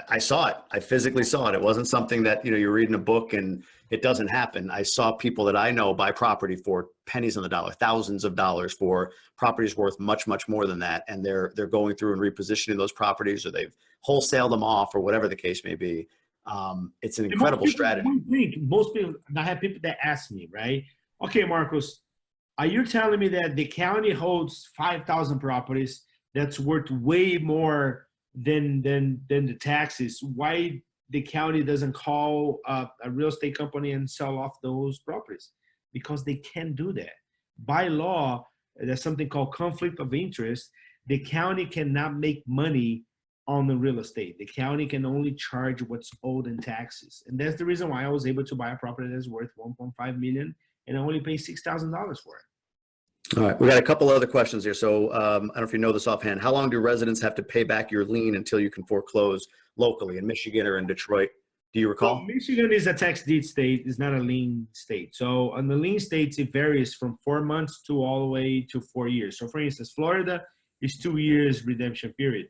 I saw it. I physically saw it. It wasn't something that you're reading a book and it doesn't happen. I saw people that I know buy property for pennies on the dollar, thousands of dollars for properties worth much, much more than that, and they're going through and repositioning those properties, or they've wholesaled them off, or whatever the case may be. It's an incredible strategy. Most people, I have people that ask me, right? Okay, Marcos, are you telling me that the county holds 5,000 properties that's worth way more than the taxes? Why the county doesn't call a real estate company and sell off those properties? Because they can't do that. By law, there's something called conflict of interest. The county cannot make money on the real estate. The county can only charge what's owed in taxes. And that's the reason why I was able to buy a property that's worth $1.5 million and I only pay $6,000 for it. All right, we got a couple other questions here. So I don't know if you know this offhand. How long do residents have to pay back your lien until you can foreclose locally in Michigan or in Detroit? Do you recall? Well, Michigan is a tax deed state. It's not a lien state. So on the lien states, it varies from 4 months to all the way to 4 years. So for instance, Florida is 2 years redemption period.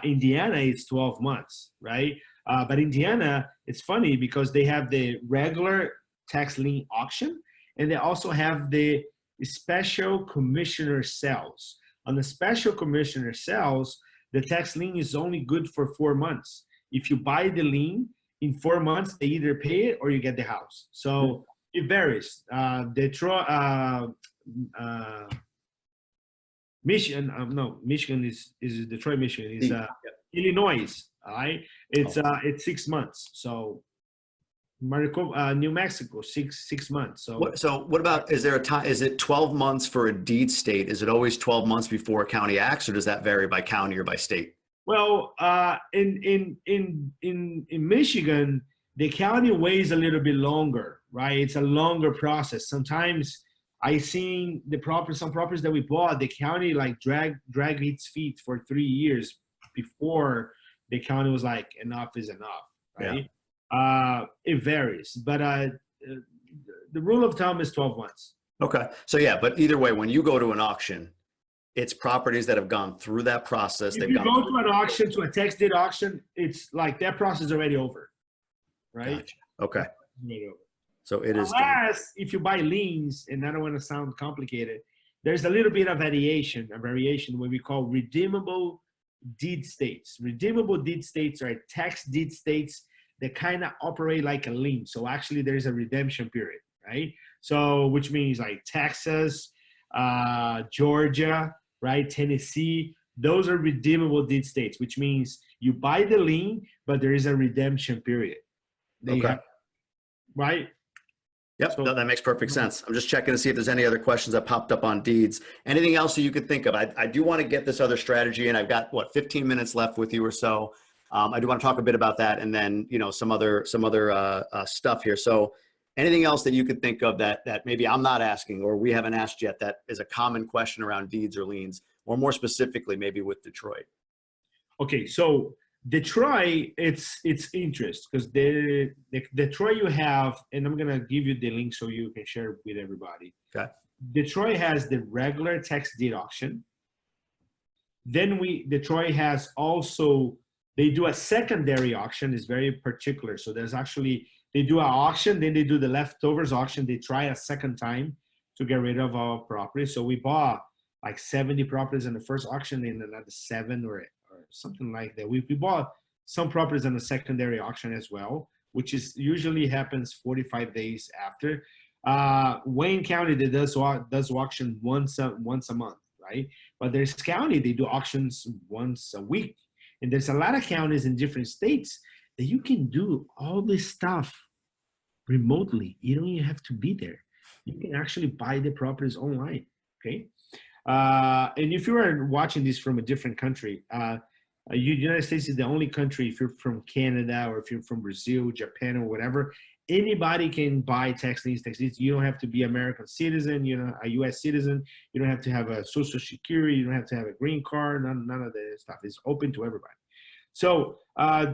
Indiana, it's 12 months, right? But Indiana, it's funny because they have the regular tax lien auction, and they also have the special commissioner sales. On the special commissioner sales, the tax lien is only good for 4 months. If you buy the lien in 4 months, they either pay it or you get the house. So it varies. Detroit, Michigan is Detroit, Michigan is Illinois. All right, it's 6 months. So New Mexico, six months. So what about, is there a time, is it 12 months for a deed state? Is it always 12 months before a county acts, or does that vary by county or by state? Well, in Michigan, the county waits a little bit longer, right? It's a longer process. Sometimes I seen some properties that we bought, the county like drag its feet for 3 years before the county was like, enough is enough, right? Yeah. It varies, but the rule of thumb is 12 months. Okay. So yeah, but either way, when you go to an auction, it's properties that have gone through that process. If you go to an auction, to a tax deed auction, it's like that process is already over, right? Gotcha. Okay. So it is. Unless if you buy liens, and I don't want to sound complicated, there's a little bit of variation what we call redeemable deed states. Redeemable deed states are tax deed states that kind of operate like a lien. So actually there's a redemption period, right? So which means like Texas, Georgia, right? Tennessee, those are redeemable deed states, which means you buy the lien, but there is a redemption period. Right? Yep, So no, that makes perfect sense. I'm just checking to see if there's any other questions that popped up on deeds. Anything else that you could think of? I do want to get this other strategy, and I've got what 15 minutes left with you or so. I do want to talk a bit about that, and then some other stuff here. So, anything else that you could think of that maybe I'm not asking or we haven't asked yet that is a common question around deeds or liens, or more specifically maybe with Detroit? okay, so Detroit, it's interest because the Detroit you have, and I'm gonna give you the link so you can share it with everybody. Okay. Detroit has the regular tax deed auction. Then Detroit has also, they do a secondary auction. Is very particular. So there's actually, they do an auction, then they do the leftovers auction. They try a second time to get rid of our property. So we bought like 70 properties in the first auction and another 7 or something like that. We bought some properties in the secondary auction as well, which is usually happens 45 days after. Wayne County, they does auction once a month, right? But there's county, they do auctions once a week. And there's a lot of counties in different states that you can do all this stuff remotely. You don't even have to be there. You can actually buy the properties online, okay? And if you are watching this from a different country, United States is the only country, if you're from Canada or if you're from Brazil, Japan, or whatever, anybody can buy tax liens, tax deeds. You don't have to be American citizen, a U.S. citizen. You don't have to have a social security. You don't have to have a green card. None of that stuff is open to everybody. So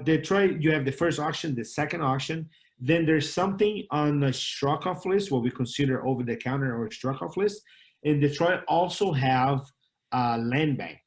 Detroit, you have the first auction, the second auction. Then there's something on the struck-off list, what we consider over-the-counter or struck-off list. And Detroit also have a land bank.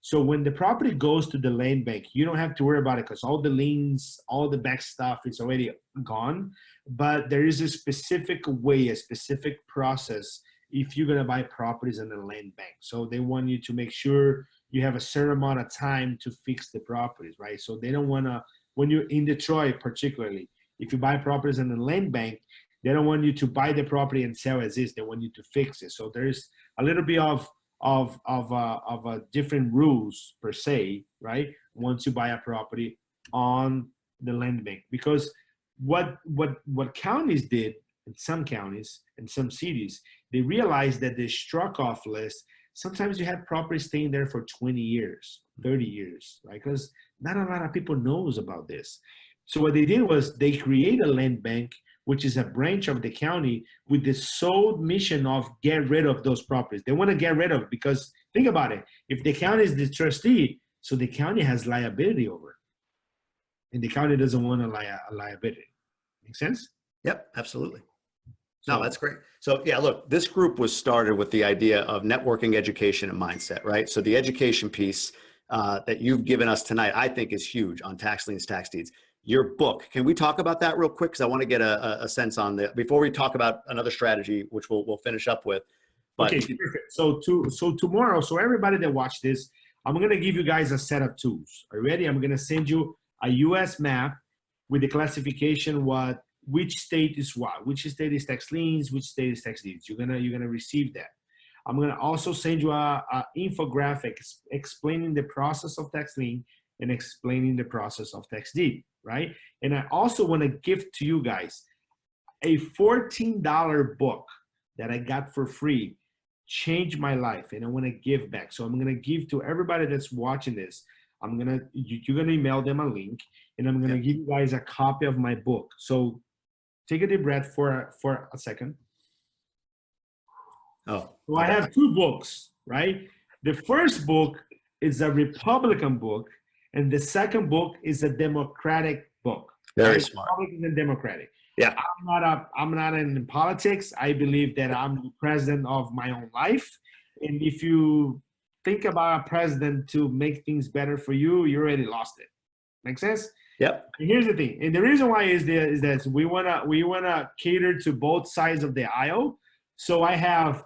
So when the property goes to the land bank, you don't have to worry about it because all the liens, all the back stuff is already gone. But there is a specific way, a specific process if you're going to buy properties in the land bank. So they want you to make sure you have a certain amount of time to fix the properties, right? So they don't want to, when you're in Detroit particularly, if you buy properties in the land bank, they don't want you to buy the property and sell as is. They want you to fix it. So there's a little bit of different rules per se, right? Once you buy a property on the land bank, because what counties did in some counties and some cities, they realized that the struck off list, sometimes you have property staying there for 20 years, 30 years, right? Because not a lot of people knows about this. So what they did was they create a land bank, which is a branch of the county with the sole mission of get rid of those properties. They want to get rid of it because think about it. If the county is the trustee, so the county has liability over it. And the county doesn't want a liability. Make sense? Yep, absolutely. No, that's great. So yeah, look, this group was started with the idea of networking, education, and mindset, right? So the education piece that you've given us tonight, I think is huge on tax liens, tax deeds. Your book, can we talk about that real quick? Because I want to get a sense on that before we talk about another strategy, which we'll finish up with. But okay, perfect. So tomorrow, so everybody that watched this, I'm going to give you guys a set of tools. Are you ready? I'm going to send you a U.S. map with the classification, which state is what, which state is tax liens, which state is tax deeds. You're gonna receive that. I'm gonna also send you a infographic explaining the process of tax lien and explaining the process of tax deed, right? And I also want to give to you guys a $14 book that I got for free, changed my life, and I want to give back. So I'm gonna give to everybody that's watching this. You're gonna email them a link, and I'm gonna give you guys a copy of my book. So take a deep breath for a second. Oh, so I have 2 books, right? The first book is a Republican book, and the second book is a Democratic book. Very right? smart. Republican and Democratic. Yeah. I'm not in politics. I believe that I'm the president of my own life, and if you think about a president to make things better for you, you already lost it. Make sense? Yep. And here's the thing, and the reason why is that we wanna cater to both sides of the aisle. So I have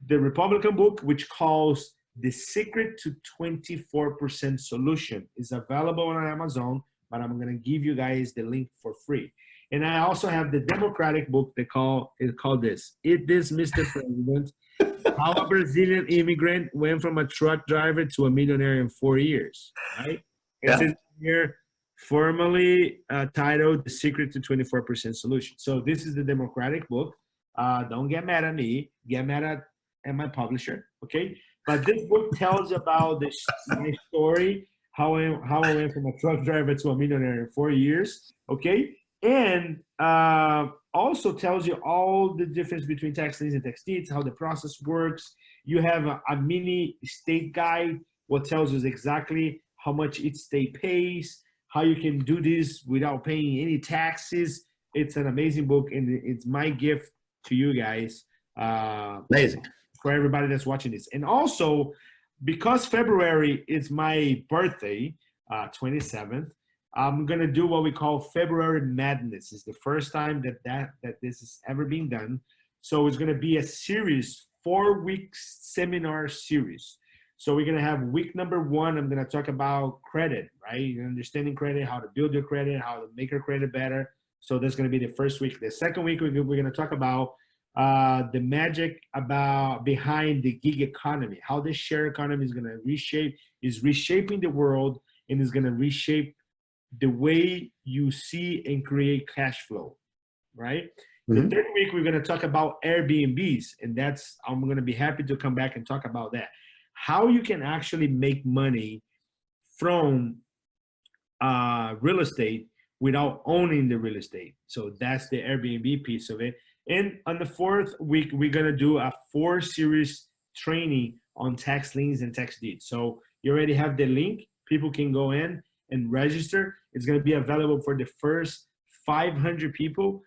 the Republican book, which calls The Secret to 24% Solution. Is available on Amazon, but I'm gonna give you guys the link for free. And I also have the Democratic book. It's called this. It is Mr. President. How a Brazilian immigrant went from a truck driver to a millionaire in 4 years. Right? It says here formally titled The Secret to 24% Solution. So this is the democratic book. Don't get mad at me, get mad at my publisher, okay? But this book tells about my story, how I went from a truck driver to a millionaire in 4 years, okay? And also tells you all the difference between tax liens and tax deeds, how the process works. You have a mini state guide, what tells you exactly how much each state pays, how you can do this without paying any taxes. It's an amazing book, and it's my gift to you guys. Amazing. For everybody that's watching this. And also, because February is my birthday, 27th, I'm gonna do what we call February Madness. It's the first time that this has ever been done. So it's gonna be a series, 4-week seminar series. So we're gonna have week number 1. I'm gonna talk about credit, right? Understanding credit, how to build your credit, how to make your credit better. So that's gonna be the first week. The second week, we're gonna talk about the magic behind the gig economy, how the share economy is gonna is reshaping the world, and is gonna reshape the way you see and create cash flow, right? The third week, we're gonna talk about Airbnbs, and I'm gonna be happy to come back and talk about that. How you can actually make money from real estate without owning the real estate. So that's the Airbnb piece of it. And on the 4th week, we're gonna do a 4-series training on tax liens and tax deeds. So you already have the link. People can go in and register. It's gonna be available for the first 500 people.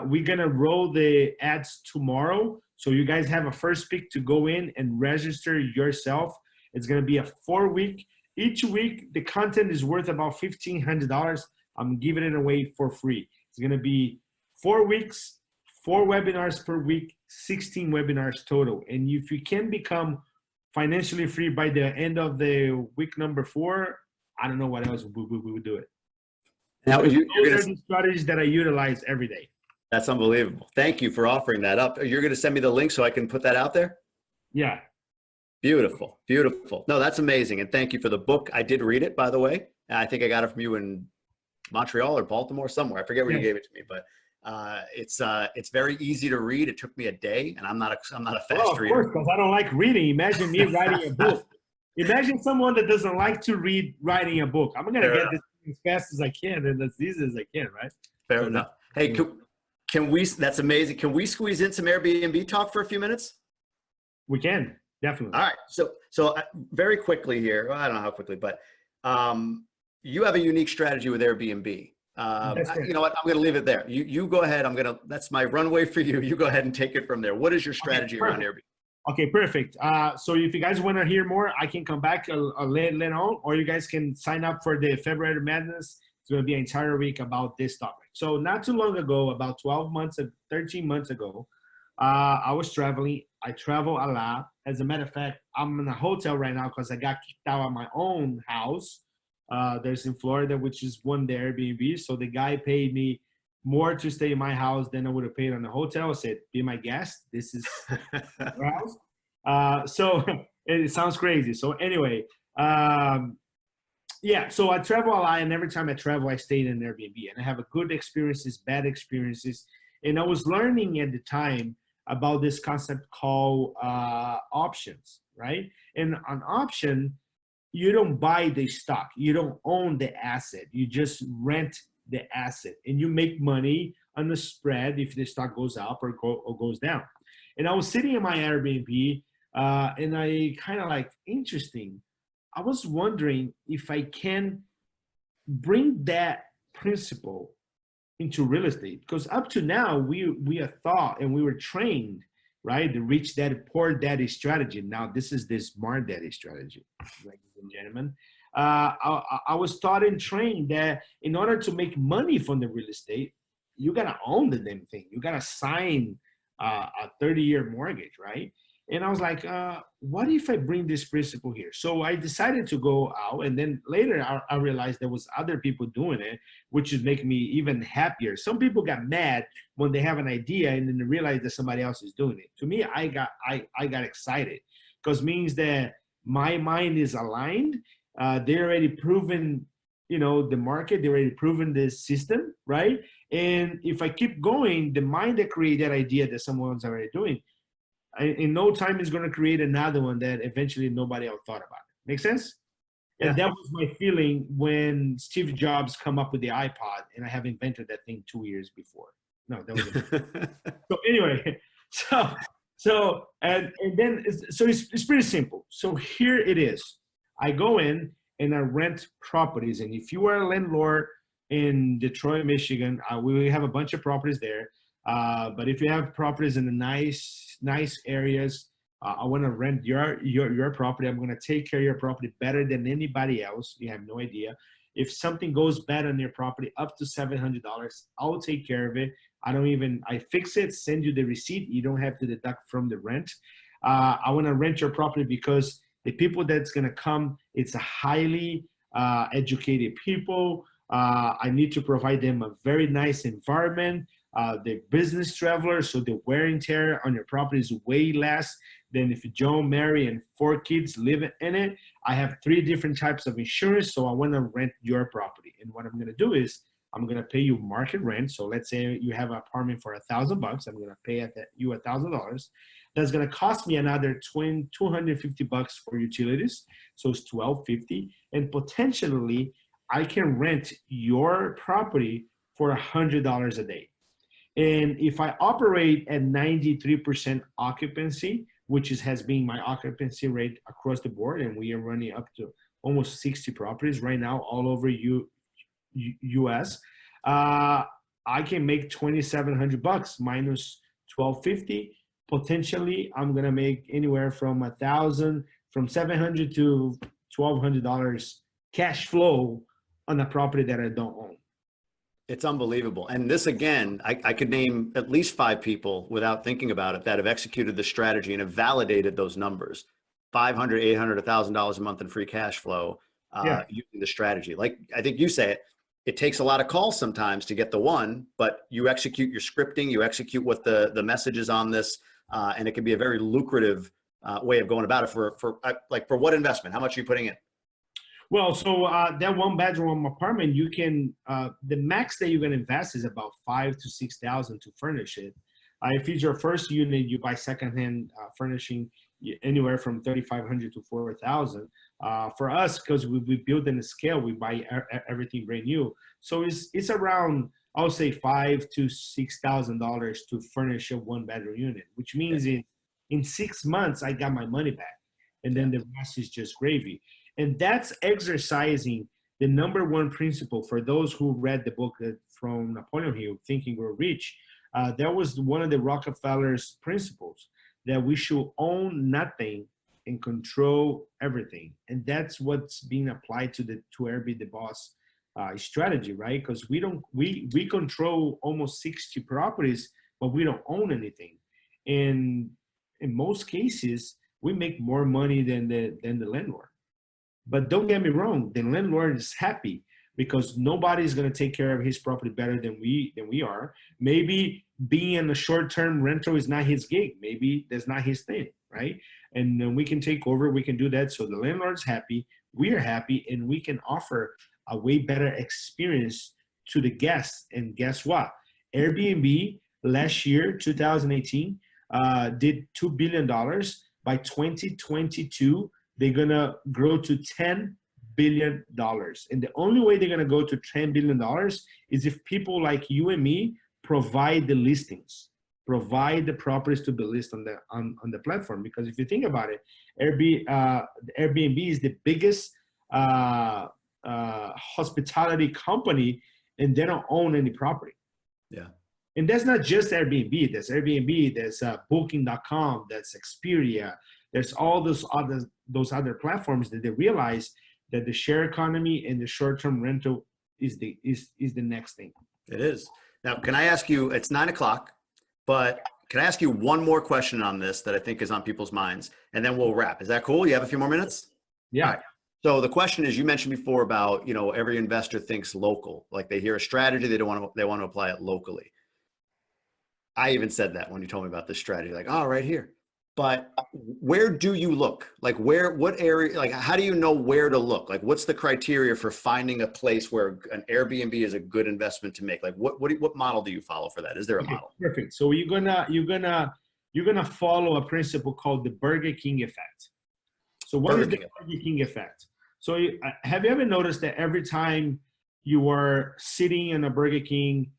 We're gonna roll the ads tomorrow. So you guys have a first pick to go in and register yourself. It's gonna be a 4-week. Each week, the content is worth about $1,500. I'm giving it away for free. It's gonna be 4 weeks, 4 webinars per week, 16 webinars total. And if you can become financially free by the end of the week number 4, I don't know what else we would do it. Now, those are the strategies that I utilize every day. That's unbelievable. Thank you for offering that up. You're going to send me the link so I can put that out there? Yeah. Beautiful. Beautiful. No, that's amazing. And thank you for the book. I did read it, by the way. I think I got it from you in Montreal or Baltimore somewhere. I forget where you gave it to me, but it's very easy to read. It took me a day, and I'm not a fast reader. Of course, because I don't like reading. Imagine me writing a book. Imagine someone that doesn't like to read writing a book. I'm gonna get this as fast as I can and as easy as I can, right? Fair enough. Hey, can we? That's amazing. Can we squeeze in some Airbnb talk for a few minutes? We can, definitely. All right. So very quickly here. Well, I don't know how quickly, but you have a unique strategy with Airbnb. You know what? I'm going to leave it there. You go ahead. That's my runway for you. You go ahead and take it from there. What is your strategy around Airbnb? Okay, perfect. So if you guys want to hear more, I can come back later on, or you guys can sign up for the February Madness. It's going to be an entire week about this topic. So not too long ago, about 13 months ago, I was traveling. I travel a lot. As a matter of fact, I'm in a hotel right now because I got kicked out of my own house. There's in Florida, which is one the Airbnb. So the guy paid me more to stay in my house than I would have paid on the hotel. I said, be my guest. This is your house. So it sounds crazy. So anyway, yeah, so I travel a lot, and every time I travel, I stay in an Airbnb, and I have a good experiences, bad experiences. And I was learning at the time about this concept called options, right? And an option, you don't buy the stock. You don't own the asset. You just rent the asset, and you make money on the spread if the stock goes up or goes down. And I was sitting in my Airbnb, and I kind of like, interesting. I was wondering if I can bring that principle into real estate, because up to now we are thought and we were trained, right, the rich daddy poor daddy strategy. Now this is the smart daddy strategy, ladies and gentlemen. I was taught and trained that in order to make money from the real estate, you gotta own the damn thing. You gotta sign a 30-year mortgage, right? And I was like, what if I bring this principle here? So I decided to go out, and then later I realized there was other people doing it, which is making me even happier. Some people got mad when they have an idea and then they realize that somebody else is doing it. To me, I got excited, because it means that my mind is aligned. They already proven the market, they already proven this system, right? And if I keep going, the mind that created that idea that someone's already doing, in no time is going to create another one that eventually nobody else thought about. Make sense? And Yeah. that was my feeling when Steve Jobs come up with the iPod, and I have invented that thing 2 years before. No, that was so anyway. And then it's pretty simple. So here it is. I go in and I rent properties, and if you are a landlord in Detroit, Michigan, we have a bunch of properties there. But if you have properties in the nice areas, I want to rent your property. I'm going to take care of your property better than anybody else. You have no idea. If something goes bad on your property, up to $700, I'll take care of it. I fix it, send you the receipt. You don't have to deduct from the rent. I want to rent your property because the people that's going to come, it's a highly educated people. I need to provide them a very nice environment. They're business travelers, so the wear and tear on your property is way less than if Joe, Mary, and 4 kids live in it. I have 3 different types of insurance, so I want to rent your property. And what I'm going to do is I'm going to pay you market rent. So let's say you have an apartment for $1,000. I'm going to pay you $1,000. That's going to cost me another $250 for utilities. So it's $1,250. And potentially, I can rent your property for $100 a day. And if I operate at 93% occupancy, which has been my occupancy rate across the board, and we are running up to almost 60 properties right now all over US, I can make $2,700 minus $1,250. Potentially, I'm gonna make anywhere from $700 to $1,200 cash flow on a property that I don't own. It's unbelievable. And this, again, I could name at least 5 people without thinking about it that have executed the strategy and have validated those numbers. $500, $800, $1,000 a month in free cash flow using the strategy. Like I think you say it takes a lot of calls sometimes to get the one, but you execute your scripting, you execute what the message is on this, and it can be a very lucrative way of going about it for what investment? How much are you putting in? Well, so that 1-bedroom apartment, you can the max that you're going to invest is about $5,000 to $6,000 to furnish it. If it's your first unit, you buy secondhand furnishing anywhere from $3,500 to $4,000. For us, because we build in a scale, we buy everything brand new. So it's around, I would say, $5,000 to $6,000 to furnish a 1-bedroom unit, which means in 6 months I got my money back, and then the rest is just gravy. And that's exercising the #1 principle for those who read the book from Napoleon Hill, Think and Grow Rich. That was one of the Rockefeller's principles, that we should own nothing and control everything. And that's what's being applied to Airbnb the Boss strategy, right? Because we control almost 60 properties, but we don't own anything. And in most cases, we make more money than the landlord. But don't get me wrong, the landlord is happy because nobody's going to take care of his property better than we are. Maybe being in a short-term rental is not his gig. Maybe that's not his thing, right? And then we can take over, we can do that. So the landlord's happy, we are happy, and we can offer a way better experience to the guests. And guess what? Airbnb last year, 2018, did $2 billion. By 2022, they're gonna grow to $10 billion. And the only way they're gonna go to $10 billion is if people like you and me provide the listings, provide the properties to be listed on the platform. Because if you think about it, Airbnb is the biggest hospitality company, and they don't own any property. Yeah. And that's not just Airbnb. There's Airbnb, there's Booking.com, there's Expedia, there's all those other platforms that they realize that the share economy and the short-term rental is the next thing. It is. Now, can I ask you, it's 9 o'clock, but can I ask you one more question on this that I think is on people's minds, and then we'll wrap. Is that cool? You have a few more minutes? Yeah. All right. So the question is, you mentioned before about, every investor thinks local, like they hear a strategy, they want to apply it locally. I even said that when you told me about this strategy, like, oh, right here. But where do you look? Like what area, like how do you know where to look? Like what's the criteria for finding a place where an Airbnb is a good investment to make? Like what model do you follow for that? Is there a Okay, model? perfect. So you're gonna follow a principle called the Burger King effect. So what is Burger the King. Burger King effect? So have you ever noticed that every time you are sitting in a Burger King,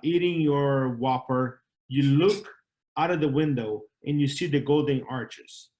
eating your Whopper, you look out of the window and you see the golden arches?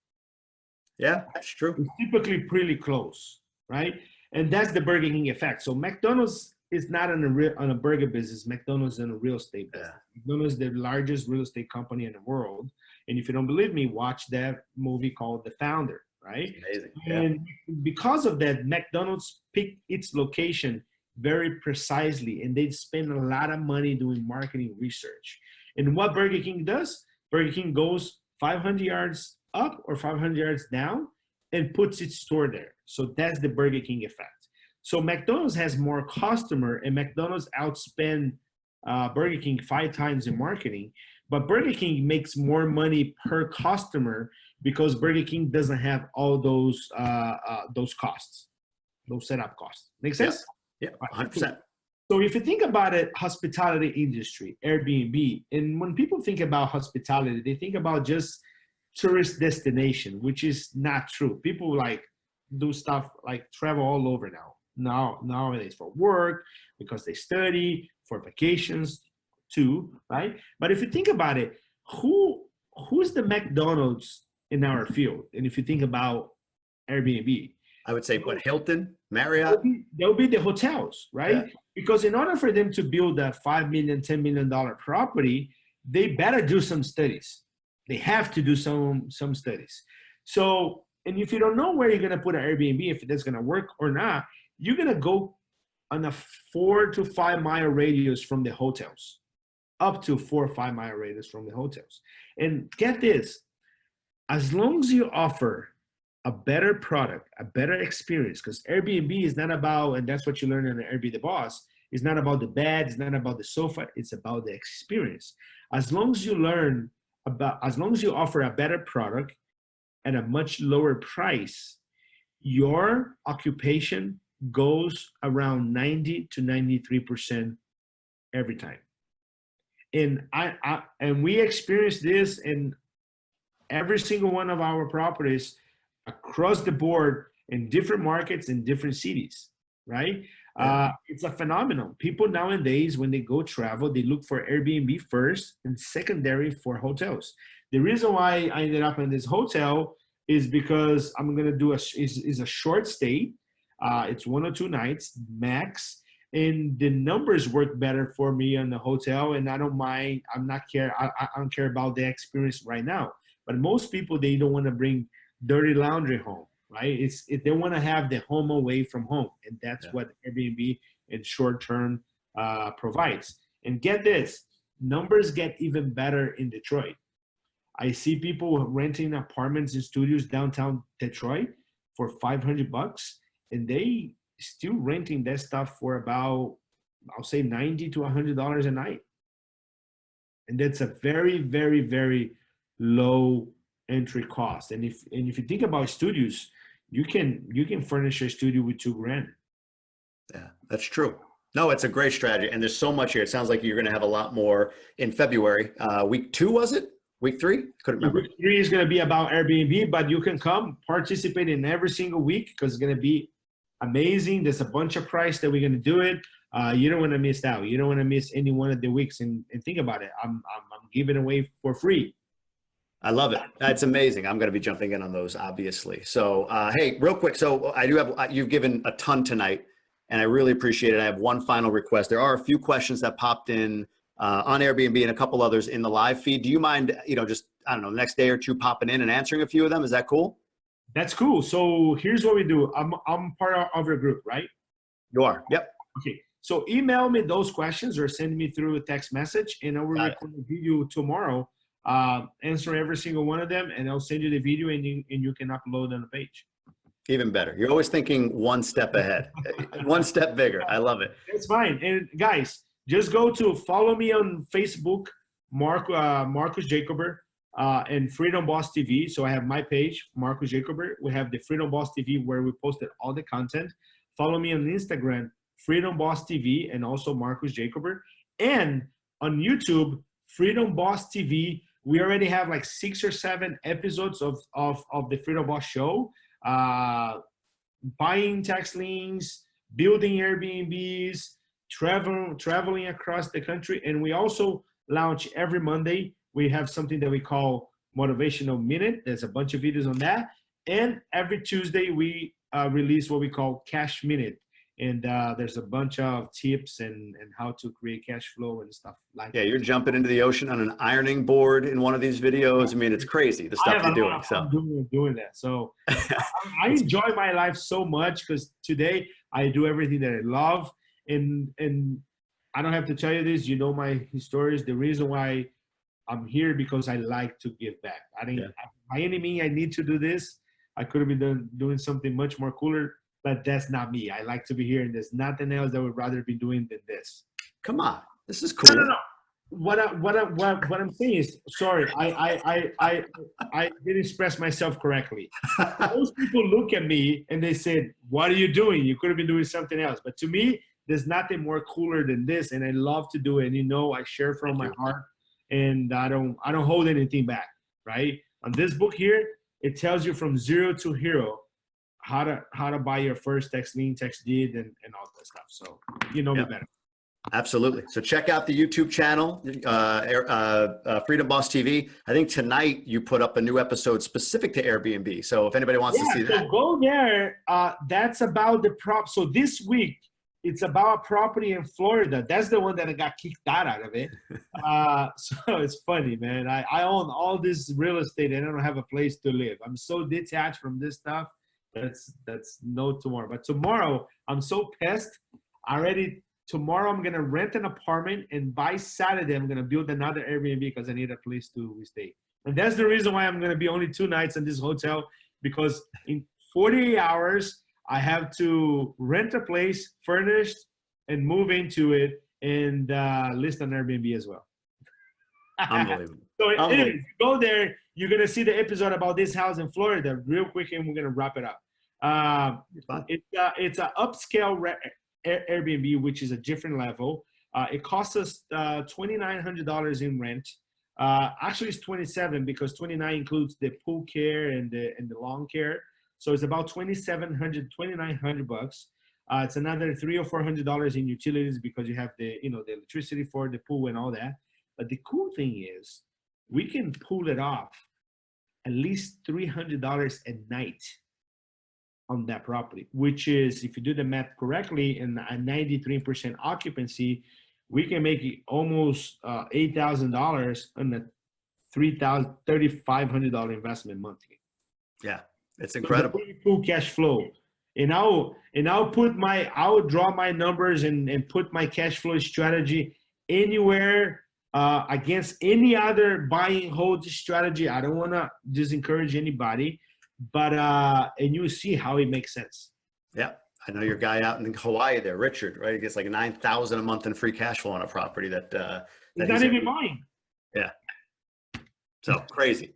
Yeah, it's true. It's typically pretty close, right? And that's the Burger King effect. So McDonald's is not on a burger business. McDonald's is in a real estate business. Yeah, McDonald's is the largest real estate company in the world. And if you don't believe me, watch that movie called The Founder, right? it's amazing. Yeah. And because of that, McDonald's picked its location very precisely, and they spend a lot of money doing marketing research. And what Burger King does, Burger King goes 500 yards up or 500 yards down and puts its store there. So that's the Burger King effect. So McDonald's has more customer, and McDonald's outspend Burger King 5 times in marketing, but Burger King makes more money per customer because Burger King doesn't have all those costs, those setup costs. Make sense? Yeah, 100%. So if you think about it, hospitality industry, Airbnb, and when people think about hospitality, they think about just tourist destination, which is not true. People like do stuff like travel all over nowadays for work, because they study, for vacations too, right? But if you think about it, who's the McDonald's in our field? And if you think about Airbnb, I would say what, Hilton, Marriott? they'll be the hotels, right? Yeah. Because in order for them to build a $5 million, $10 million property, they better do some studies. They have to do some studies. So, and if you don't know where you're gonna put an Airbnb, if that's gonna work or not, you're gonna go on a 4 to 5 mile radius from the hotels, up to 4 or 5 mile radius from the hotels. And get this, as long as you offer a better product, a better experience, because Airbnb is not about, and that's what you learn in Airbnb the Boss, it's not about the bed, it's not about the sofa, it's about the experience. As long as you offer a better product at a much lower price, your occupation goes around 90 to 93% every time. And and we experience this in every single one of our properties across the board in different markets in different cities, right? It's a phenomenon. People nowadays, when they go travel, they look for Airbnb first and secondary for hotels. The reason why I ended up in this hotel is because I'm gonna do is a short stay. It's 1 or 2 nights max, and the numbers work better for me on the hotel. And I don't mind. I don't care about the experience right now. But most people, they don't want to bring dirty laundry home, right? They want to have the home away from home, and that's what Airbnb and short term provides. And get this, numbers get even better in Detroit. I see people renting apartments and studios downtown Detroit for $500, and they still renting that stuff for about, I'll say, $90 to $100 a night. And that's a very, very, very low entry cost. And if you think about studios, you can furnish your studio with $2,000. Yeah, that's true. No, it's a great strategy, and there's so much here. It sounds like you're going to have a lot more in February. Week 2, was it? Week 3? Couldn't remember. Week 3 is going to be about Airbnb, but you can come participate in every single week because it's going to be amazing. There's a bunch of price that we're going to do it. You don't want to miss out. You don't want to miss any one of the weeks. And think about it. I'm giving away for free. I love it. That's amazing. I'm going to be jumping in on those, obviously. So, hey, real quick. So I do have, you've given a ton tonight, and I really appreciate it. I have one final request. There are a few questions that popped in on Airbnb and a couple others in the live feed. Do you mind, just, I don't know, the next day or two popping in and answering a few of them? Is that cool? That's cool. So here's what we do. I'm part of your group, right? You are. Yep. Okay. So email me those questions or send me through a text message, and I will record a video tomorrow, answer every single one of them, and I'll send you the video, and you can upload on the page. Even better. You're always thinking one step ahead, one step bigger. I love it. That's fine. And guys, just go to follow me on Facebook, Marcus Jacober. and Freedom Boss TV. So I have my page, Marcus Jacobert. We have the Freedom Boss TV where we posted all the content. Follow me on Instagram, Freedom Boss TV, and also Marcus Jacobert. And on YouTube, Freedom Boss TV. We already have like 6 or 7 episodes of the Freedom Boss show. Buying tax liens, building Airbnbs, traveling across the country. And we also launch every Monday. We have something that we call Motivational Minute. There's a bunch of videos on that. And every Tuesday, we release what we call Cash Minute. And there's a bunch of tips and how to create cash flow and stuff like that. Yeah, you're jumping into the ocean on an ironing board in one of these videos. I mean, it's crazy, the stuff you're doing. So doing that. So I enjoy my life so much because today I do everything that I love. And I don't have to tell you this, you know my stories. The reason why I'm here because I like to give back. I didn't by any means I need to do this. I could have been doing something much more cooler. But that's not me. I like to be here, and there's nothing else that I would rather be doing than this. Come on, this is cool. No. What I'm saying is, sorry, I didn't express myself correctly. Most people look at me and they said, "What are you doing? You could have been doing something else." But to me, there's nothing more cooler than this, and I love to do it. And I share from my heart, and I don't hold anything back. Right? On this book here, it tells you from zero to hero. How to buy your first tax lien, tax deed, and all that stuff. So me better. Absolutely. So check out the YouTube channel, Freedom Boss TV. I think tonight you put up a new episode specific to Airbnb. So if anybody wants to see that, go there. That's about the prop. So this week it's about a property in Florida. That's the one that I got kicked out of it. So it's funny, man. I own all this real estate and I don't have a place to live. I'm so detached from this stuff. That's no tomorrow. But tomorrow, I'm so pissed. Tomorrow, I'm going to rent an apartment. And by Saturday, I'm going to build another Airbnb because I need a place to stay. And that's the reason why I'm going to be only 2 nights in this hotel. Because in 48 hours, I have to rent a place, furnished, and move into it. And list on Airbnb as well. Unbelievable. So anyways, go there. You're going to see the episode about this house in Florida real quick, and we're going to wrap it up. It's an upscale Airbnb, which is a different level. It costs us $2,900 in rent. Actually, it's 27 because 29 includes the pool care and the lawn care. So it's about $2,900 It's another $300 or $400 in utilities because you have the the electricity for the pool and all that. But the cool thing is, we can pull it off at least $300 a night on that property, which is, if you do the math correctly, and a 93% occupancy, we can make it almost $8,000 on a $3,500 investment monthly. Yeah, it's incredible. So cool cash flow. And I'll draw my numbers and put my cash flow strategy anywhere against any other buy and hold strategy. I don't want to disencourage anybody. But and you see how it makes sense. Yeah, I know your guy out in Hawaii there, Richard, right? He gets like $9,000 a month in free cash flow on a property that it's not even mine. Yeah, so crazy.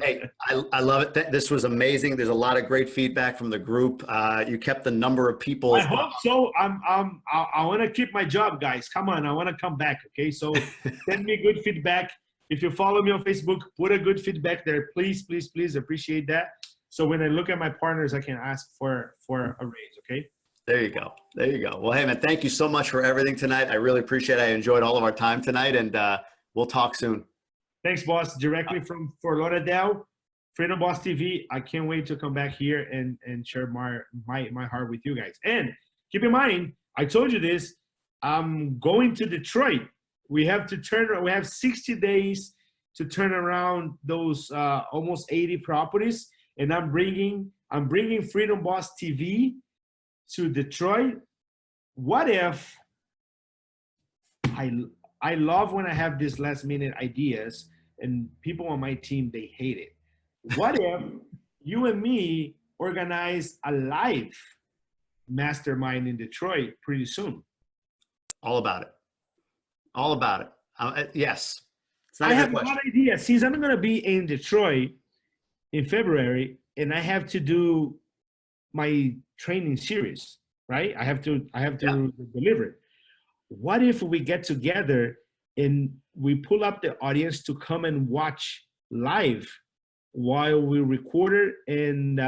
Hey, I love it. This was amazing. There's a lot of great feedback from the group. You kept the number of people. I hope so. I want to keep my job, guys. Come on, I want to come back. Okay, so send me good feedback. If you follow me on Facebook, put a good feedback there. Please, please, please appreciate that. So when I look at my partners, I can ask for a raise, okay? There you go. There you go. Well, hey, man, thank you so much for everything tonight. I really appreciate it. I enjoyed all of our time tonight, and we'll talk soon. Thanks, boss. Directly from Fort Lauderdale, Freedom Boss TV. I can't wait to come back here and share my heart with you guys. And keep in mind, I told you this, I'm going to Detroit. We have 60 days to turn around those almost 80 properties, and I'm bringing Freedom Boss TV to Detroit. What if I love when I have these last minute ideas and people on my team, they hate it. What if you and me organize a live mastermind in Detroit pretty soon? All about it. All about it. Yes. It's not I even a have question. one idea. Since I'm going to be in Detroit in February, and I have to do my training series, right? I have to Yeah. deliver it. What if we get together and we pull up the audience to come and watch live while we record it, and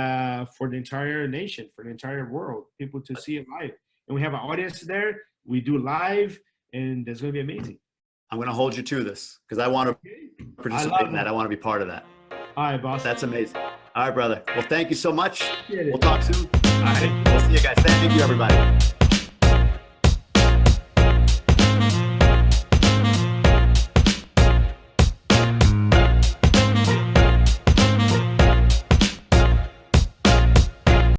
for the entire nation, for the entire world, people to see it live. And we have an audience there. We do live, and that's going to be amazing. I'm going to hold you to this because I want to participate in that. I want to be part of that. All right, boss. That's amazing. All right, brother. Well, thank you so much. Appreciate it. We'll talk soon. All right. We'll see you guys. Thank you, everybody.